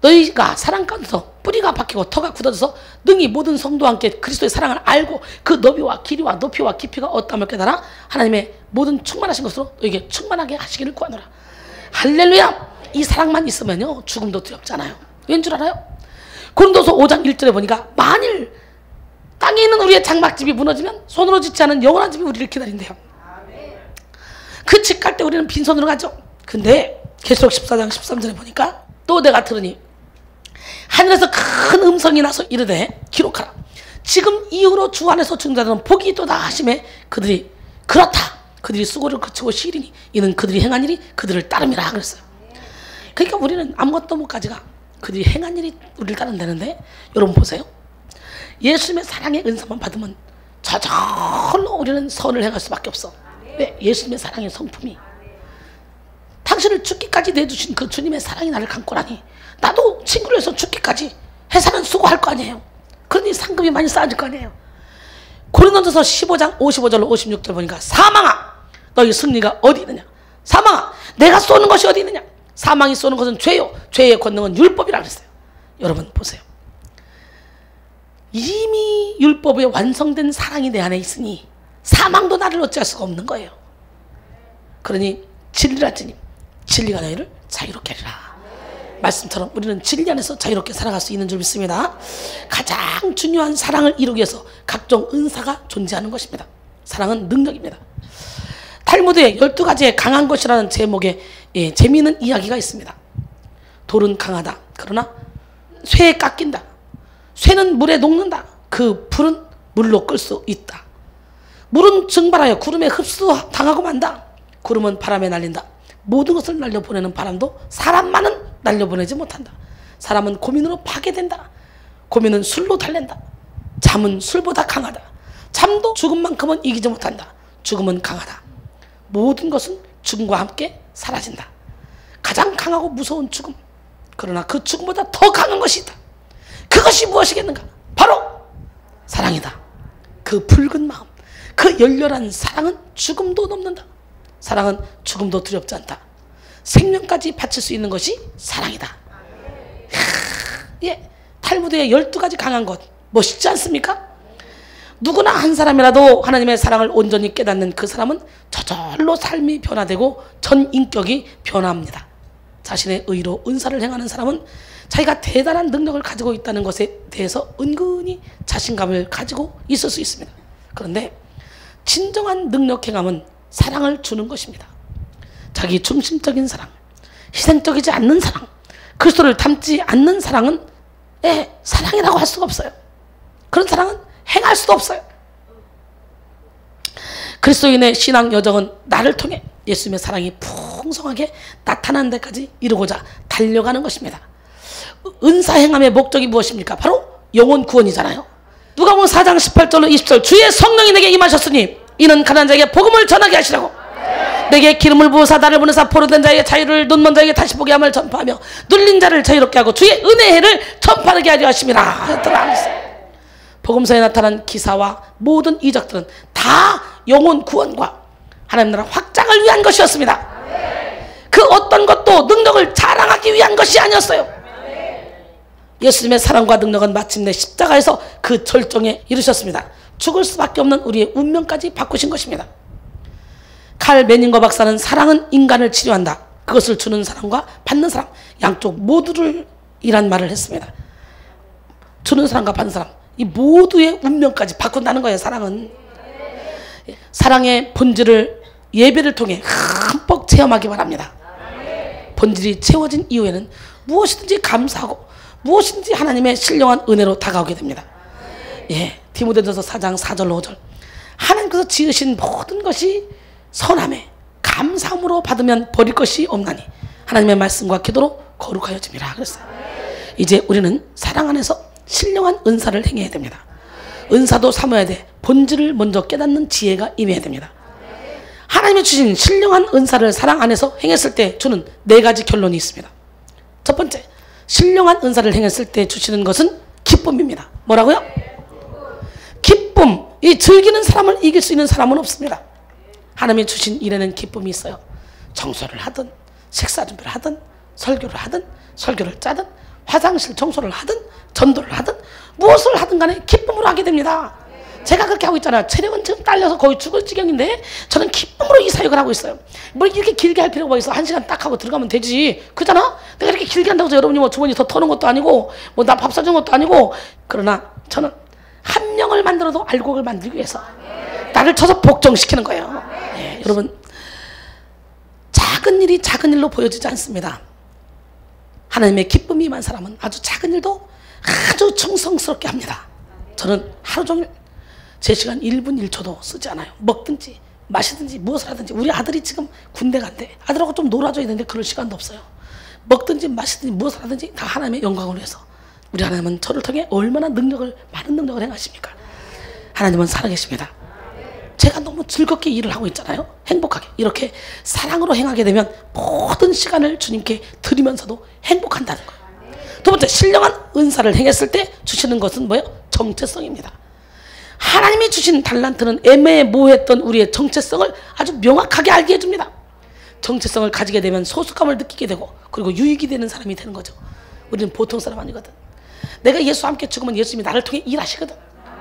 너희가 사랑 가운데서 뿌리가 박히고 터가 굳어져서 능히 모든 성도와 함께 그리스도의 사랑을 알고 그 너비와 길이와 높이와 깊이가 어떠함을 깨달아 하나님의 모든 충만하신 것으로 너에게 충만하게 하시기를 구하노라. 할렐루야. 이 사랑만 있으면요 죽음도 두렵잖아요. 왠 줄 알아요? 고린도서 5장 1절에 보니까 만일 땅에 있는 우리의 장막집이 무너지면 손으로 짓지 않은 영원한 집이 우리를 기다린대요. 그 집 갈 때 우리는 빈손으로 가죠. 근데 계시록 14장 13절에 보니까 또 내가 들으니 하늘에서 큰 음성이 나서 이르되 기록하라. 지금 이후로 주 안에서 중자들은 복이 있도다 하심에 그들이 그렇다. 그들이 수고를 그치고 시리니 이는 그들이 행한 일이 그들을 따름이라 그랬어요. 그러니까 우리는 아무것도 못 가지가 그들이 행한 일이 우리를 따른다는데 여러분 보세요. 예수님의 사랑의 은사만 받으면 저절로 우리는 선을 행할 수밖에 없어. 왜? 예수님의 사랑의 성품이 당신을 죽기까지 내주신 그 주님의 사랑이 나를 감고라니 나도 친구를 해서 죽기까지 회사는 수고할 거 아니에요. 그러니 상급이 많이 쌓아질 거 아니에요. 고린도전서 15장 55절로 56절 보니까 사망아 너희 승리가 어디 있느냐. 사망아 내가 쏘는 것이 어디 있느냐. 사망이 쏘는 것은 죄요 죄의 권능은 율법이라 그랬어요. 여러분 보세요. 이미 율법에 완성된 사랑이 내 안에 있으니 사망도 나를 어찌할 수가 없는 거예요. 그러니 진리라 지니 진리가 너희를 자유롭게 하리라. 말씀처럼 우리는 진리 안에서 자유롭게 살아갈 수 있는 줄 믿습니다. 가장 중요한 사랑을 이루기 위해서 각종 은사가 존재하는 것입니다. 사랑은 능력입니다. 탈무드에 12가지의 강한 것이라는 제목의 재미있는 이야기가 있습니다. 돌은 강하다. 그러나 쇠에 깎인다. 쇠는 물에 녹는다. 그 불은 물로 끌 수 있다. 물은 증발하여 구름에 흡수당하고 만다. 구름은 바람에 날린다. 모든 것을 날려보내는 바람도 사람만은 날려보내지 못한다. 사람은 고민으로 파괴된다. 고민은 술로 달랜다. 잠은 술보다 강하다. 잠도 죽음만큼은 이기지 못한다. 죽음은 강하다. 모든 것은 죽음과 함께 사라진다. 가장 강하고 무서운 죽음. 그러나 그 죽음보다 더 강한 것이 있다. 그것이 무엇이겠는가? 바로 사랑이다. 그 붉은 마음, 그 열렬한 사랑은 죽음도 넘는다. 사랑은 죽음도 두렵지 않다. 생명까지 바칠 수 있는 것이 사랑이다. 예, 탈무드의 12가지 강한 것 멋있지 않습니까? 누구나 한 사람이라도 하나님의 사랑을 온전히 깨닫는 그 사람은 저절로 삶이 변화되고 전 인격이 변화합니다. 자신의 의로 은사를 행하는 사람은 자기가 대단한 능력을 가지고 있다는 것에 대해서 은근히 자신감을 가지고 있을 수 있습니다. 그런데 진정한 능력 행함은 사랑을 주는 것입니다. 자기 중심적인 사랑, 희생적이지 않는 사랑, 그리스도를 닮지 않는 사랑은 사랑이라고 할 수가 없어요. 그런 사랑은 행할 수도 없어요. 그리스도인의 신앙 여정은 나를 통해 예수님의 사랑이 풍성하게 나타나는 데까지 이루고자 달려가는 것입니다. 은사 행함의 목적이 무엇입니까? 바로 영혼 구원이잖아요. 누가복음 4장 18절로 20절 주의 성령이 내게 임하셨으니 이는 가난한 자에게 복음을 전하게 하시라고 내게 기름을 부으사 나를 보내사 포로된 자에게 자유를 눈먼 자에게 다시 보게 함을 전파하며 눌린 자를 자유롭게 하고 주의 은혜의 해를 전파하게 하려 하심이라 하였더라. 복음서에 나타난 기사와 모든 이적들은 다 영혼 구원과 하나님 나라 확장을 위한 것이었습니다. 그 어떤 것도 능력을 자랑하기 위한 것이 아니었어요. 예수님의 사랑과 능력은 마침내 십자가에서 그 절정에 이르셨습니다. 죽을 수밖에 없는 우리의 운명까지 바꾸신 것입니다. 칼 메닝거 박사는 사랑은 인간을 치료한다. 그것을 주는 사람과 받는 사람 양쪽 모두를 이란 말을 했습니다. 주는 사람과 받는 사람 이 모두의 운명까지 바꾼다는 거예요. 사랑은. 사랑의 본질을 예배를 통해 흠뻑 체험하기 바랍니다. 본질이 채워진 이후에는 무엇이든지 감사하고 무엇인지 하나님의 신령한 은혜로 다가오게 됩니다. 예, 디모데전서 4장 4절로 5절 하나님께서 지으신 모든 것이 선함에 감사함으로 받으면 버릴 것이 없나니 하나님의 말씀과 기도로 거룩하여짐이라 그랬어요. 이제 우리는 사랑 안에서 신령한 은사를 행해야 됩니다. 은사도 삼아야 돼. 본질을 먼저 깨닫는 지혜가 임해야 됩니다. 하나님이 주신 신령한 은사를 사랑 안에서 행했을 때 주는 4가지 결론이 있습니다. 첫 번째, 신령한 은사를 행했을 때 주시는 것은 기쁨입니다. 뭐라고요? 이 즐기는 사람을 이길 수 있는 사람은 없습니다. 하나님이 주신 일에는 기쁨이 있어요. 청소를 하든 식사 준비를 하든 설교를 하든 설교를 짜든 화장실 청소를 하든 전도를 하든 무엇을 하든 간에 기쁨으로 하게 됩니다. 제가 그렇게 하고 있잖아요. 체력은 지금 딸려서 거의 죽을 지경인데 저는 기쁨으로 이 사역을 하고 있어요. 뭐 이렇게 길게 할 필요가 있어. 1시간 딱 하고 들어가면 되지. 그잖아? 내가 이렇게 길게 한다고 해서 여러분이 뭐 주머니 더 터는 것도 아니고 뭐 나 밥 사주는 것도 아니고, 그러나 저는 한 명을 만들어도 알곡을 만들기 위해서 나를 쳐서 복종시키는 거예요. 네, 여러분, 작은 일이 작은 일로 보여지지 않습니다. 하나님의 기쁨이 임한 사람은 아주 작은 일도 아주 정성스럽게 합니다. 저는 하루 종일 제 시간 1분 1초도 쓰지 않아요. 먹든지 마시든지 무엇을 하든지. 우리 아들이 지금 군대 간대. 아들하고 좀 놀아줘야 되는데 그럴 시간도 없어요. 먹든지 마시든지 무엇을 하든지 다 하나님의 영광을 위해서. 우리 하나님은 저를 통해 얼마나 많은 능력을 행하십니까? 하나님은 살아계십니다. 제가 너무 즐겁게 일을 하고 있잖아요. 행복하게 이렇게 사랑으로 행하게 되면 모든 시간을 주님께 드리면서도 행복한다는 거예요. 두 번째, 신령한 은사를 행했을 때 주시는 것은 뭐예요? 정체성입니다. 하나님이 주신 달란트는 애매모호했던 우리의 정체성을 아주 명확하게 알게 해줍니다. 정체성을 가지게 되면 소속감을 느끼게 되고 그리고 유익이 되는 사람이 되는 거죠. 우리는 보통 사람 아니거든. 내가 예수와 함께 죽으면 예수님이 나를 통해 일하시거든.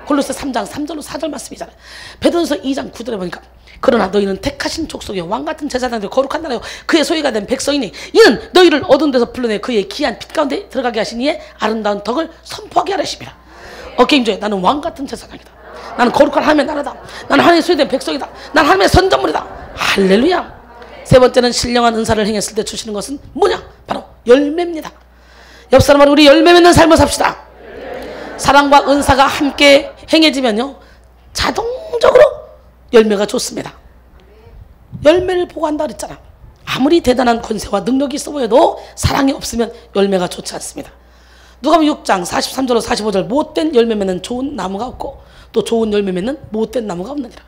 골로새 3장 3절로 4절 말씀이잖아요. 베드로서 2장 9절에 보니까 그러나 너희는 택하신 족속의 왕같은 제사장들 거룩한 나라요 그의 소유가 된 백성이니 이는 너희를 어두운 데서 불러내 그의 귀한 빛 가운데 들어가게 하신 이의 아름다운 덕을 선포하게 하려십니다. 어깨 힘줘요. 나는 왕같은 제사장이다. 나는 거룩한 하나님의 나라다. 나는 하나님의 소유된 백성이다. 나는 하나님의 선전물이다. 할렐루야. 세 번째는 신령한 은사를 행했을 때 주시는 것은 뭐냐? 바로 열매입니다. 옆 사람은 우리 열매 맺는 삶을 삽시다. 사랑과 은사가 함께 행해지면요 자동적으로 열매가 좋습니다. 열매를 보고 한다 그랬잖아. 아무리 대단한 권세와 능력이 있어 보여도 사랑이 없으면 열매가 좋지 않습니다. 누가복음 6장 43절로 45절 못된 열매 맺는 좋은 나무가 없고 또 좋은 열매 맺는 못된 나무가 없느니라.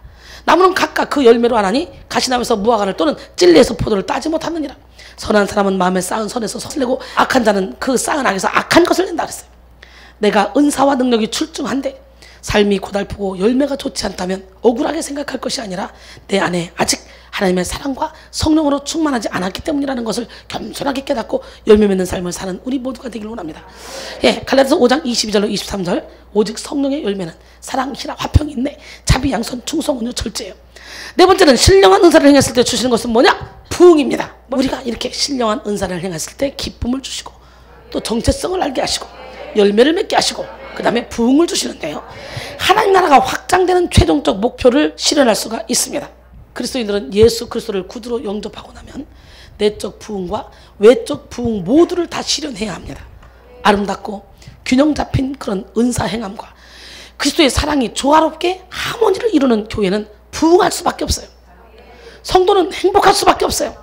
나무는 각각 그 열매로 하나니 가시나무에서 무화과를 또는 찔레에서 포도를 따지 못하느니라. 선한 사람은 마음에 쌓은 선에서 선을 내고 악한 자는 그 쌓은 악에서 악한 것을 낸다 그랬어요. 내가 은사와 능력이 출중한데 삶이 고달프고 열매가 좋지 않다면 억울하게 생각할 것이 아니라 내 안에 아직 하나님의 사랑과 성령으로 충만하지 않았기 때문이라는 것을 겸손하게 깨닫고 열매 맺는 삶을 사는 우리 모두가 되기를 원합니다. 예, 갈라디아서 5장 22절로 23절 오직 성령의 열매는 사랑, 희락, 화평, 인내, 자비, 양선, 충성, 온유, 절제예요. 네 번째는 신령한 은사를 행했을 때 주시는 것은 뭐냐? 부흥입니다. 우리가 이렇게 신령한 은사를 행했을 때 기쁨을 주시고 또 정체성을 알게 하시고 열매를 맺게 하시고 그 다음에 부흥을 주시는데요. 하나님 나라가 확장되는 최종적 목표를 실현할 수가 있습니다. 그리스도인들은 예수 그리스도를 구주로 영접하고 나면 내적 부흥과 외적 부흥 모두를 다 실현해야 합니다. 아름답고 균형 잡힌 그런 은사 행함과 그리스도의 사랑이 조화롭게 하모니를 이루는 교회는 부흥할 수밖에 없어요. 성도는 행복할 수밖에 없어요.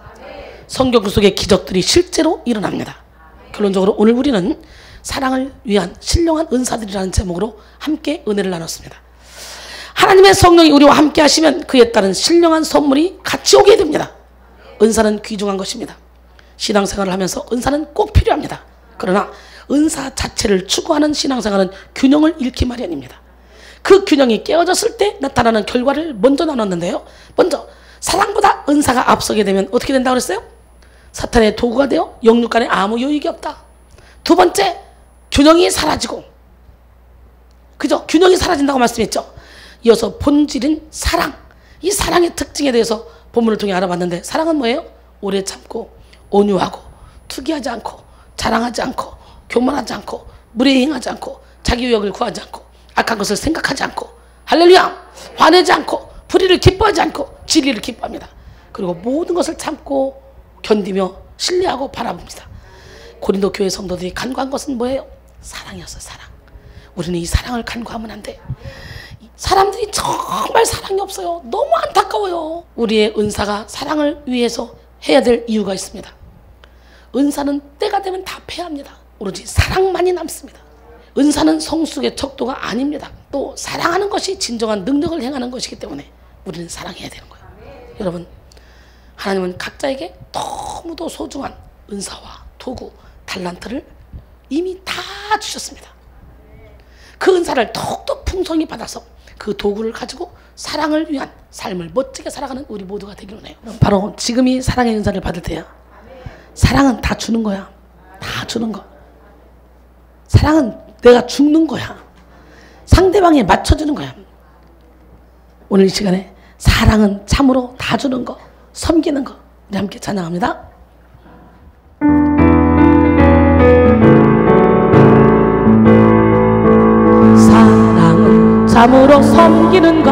성경 속의 기적들이 실제로 일어납니다. 결론적으로 오늘 우리는 사랑을 위한 신령한 은사들이라는 제목으로 함께 은혜를 나눴습니다. 하나님의 성령이 우리와 함께 하시면 그에 따른 신령한 선물이 같이 오게 됩니다. 은사는 귀중한 것입니다. 신앙생활을 하면서 은사는 꼭 필요합니다. 그러나 은사 자체를 추구하는 신앙생활은 균형을 잃기 마련입니다. 그 균형이 깨어졌을 때 나타나는 결과를 먼저 나눴는데요. 먼저 사랑보다 은사가 앞서게 되면 어떻게 된다고 그랬어요? 사탄의 도구가 되어 영육 간에 아무 유익이 없다. 두 번째, 균형이 사라지고, 그죠? 균형이 사라진다고 말씀했죠. 이어서 본질인 사랑, 이 사랑의 특징에 대해서 본문을 통해 알아봤는데 사랑은 뭐예요? 오래 참고 온유하고 투기하지 않고 자랑하지 않고 교만하지 않고 무례히 행하지 않고 자기 유익을 구하지 않고 악한 것을 생각하지 않고 할렐루야 화내지 않고 불의를 기뻐하지 않고 진리를 기뻐합니다. 그리고 모든 것을 참고 견디며 신뢰하고 바라봅니다. 고린도 교회 성도들이 간구한 것은 뭐예요? 사랑이었어요. 사랑. 우리는 이 사랑을 간구하면 안 돼. 사람들이 정말 사랑이 없어요. 너무 안타까워요. 우리의 은사가 사랑을 위해서 해야 될 이유가 있습니다. 은사는 때가 되면 다 패합니다. 오로지 사랑만이 남습니다. 은사는 성숙의 척도가 아닙니다. 또 사랑하는 것이 진정한 능력을 행하는 것이기 때문에 우리는 사랑해야 되는 거예요. 여러분, 하나님은 각자에게 너무도 소중한 은사와 도구, 달란트를 이미 다 주셨습니다. 그 은사를 더욱더 풍성히 받아서 그 도구를 가지고 사랑을 위한 삶을 멋지게 살아가는 우리 모두가 되기로 해요. 바로 지금이 사랑의 은사를 받을 때야. 사랑은 다 주는 거야. 다 주는 거. 사랑은 내가 죽는 거야. 상대방에 맞춰주는 거야. 오늘 이 시간에 사랑은 참으로 다 주는 거, 섬기는 거. 우리 함께 찬양합니다. 사랑은 참으로 섬기는 것,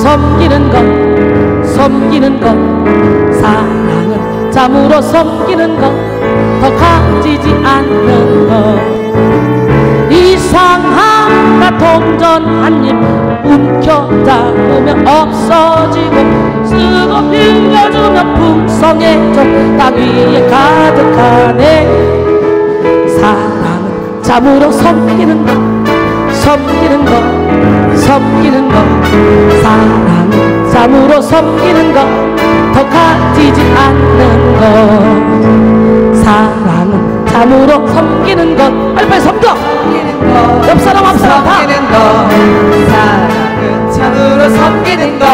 섬기는 것, 섬기는 것. 사랑은 참으로 섬기는 것, 더 가지지 않는 것. 이상함과 동전 한 입 움켜잡으면 없어지고, 쓰고 빌려주면 풍성해져 땅 위에 가득하네. 사랑은 참으로 섬기는 것, 섬기는 것, 섬기는 것. 사랑은 참으로 섬기는 것, 더 가지지 않는 것. 사랑은 참으로 섬기는 것. 빨리빨리 섬겨. 옆 사람 앞 사람 다. 섬기는 것. 사랑은 참으로 섬기는 것,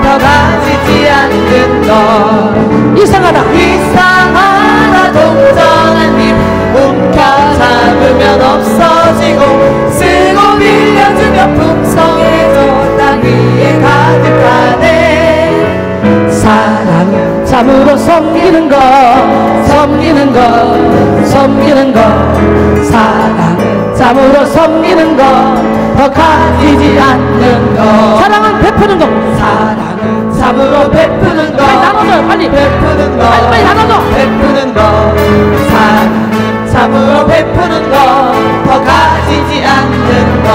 더 가지지 않는 것. 이상하다. 이상하다. 동전한 입 움켜잡으면 없어지고, 쓰고 빌려주면 풍성해져 땅 위에 가득하네. 사랑은 참으로 섬기는 것, 섬기는 것, 섬기는 것. 사랑은 참으로 섬기는 것, 더 가지지 않는 것. 사랑은 베푸는 것. 사랑은 참으로 베푸는 것. 빨리 나눠줘요. 빨리 베푸는 것. 빨리 나눠줘. 베푸는 것. 사랑은 참으로 베푸는 것, 더 가지지 않는 것.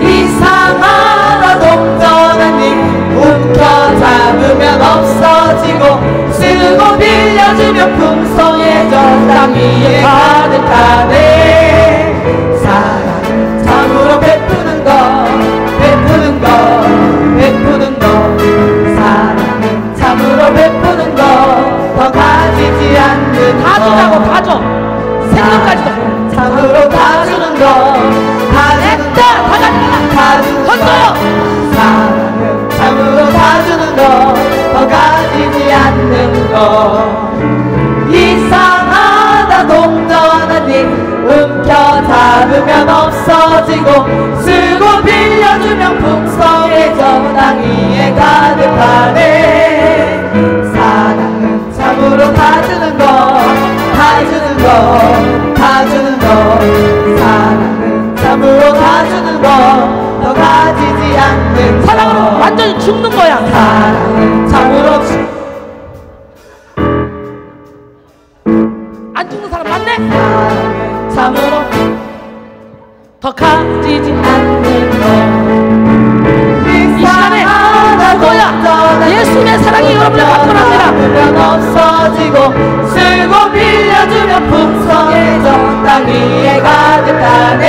이상하다. 동전한 입 움켜잡으면 없어지고, 쓰고 빌려주면 풍성해져 땅 위에 가득하네. 사랑은 참으로 베푸는 것, 베푸는 것, 베푸는 것. 사랑은 참으로 베푸는 것, 더 가지지 않는 다 것. 주자고. 다 줘. 생명까지도. 참으로 다 주는 것, 다 주는 것, 다 가져가. 다 주는 것. 던져요. 사랑은 참으로 다 주는 것, 더 가지지 않는 것. 이상하다. 동전한 입 움켜잡으면 없어지고, 쓰고 빌려주면 풍성해져 땅 위에 가득하네. 사랑은 참으로 다 주는 것, 다 주는 것, 다 주는 것. 사랑은 참으로 다 주는 것, 더 가지지 않는 것. 사랑은 완전히 죽는 거야. 사랑은 참으로 안 죽는 사람 맞네? 사랑은 참으로 더 가지지 않는 것. 이 시간에 그거야. 예수의 사랑이 여러분을 바꿔납니다. 면 없어지고, 쓰고 빌려주면 풍성해져 땅 위에 가득하네.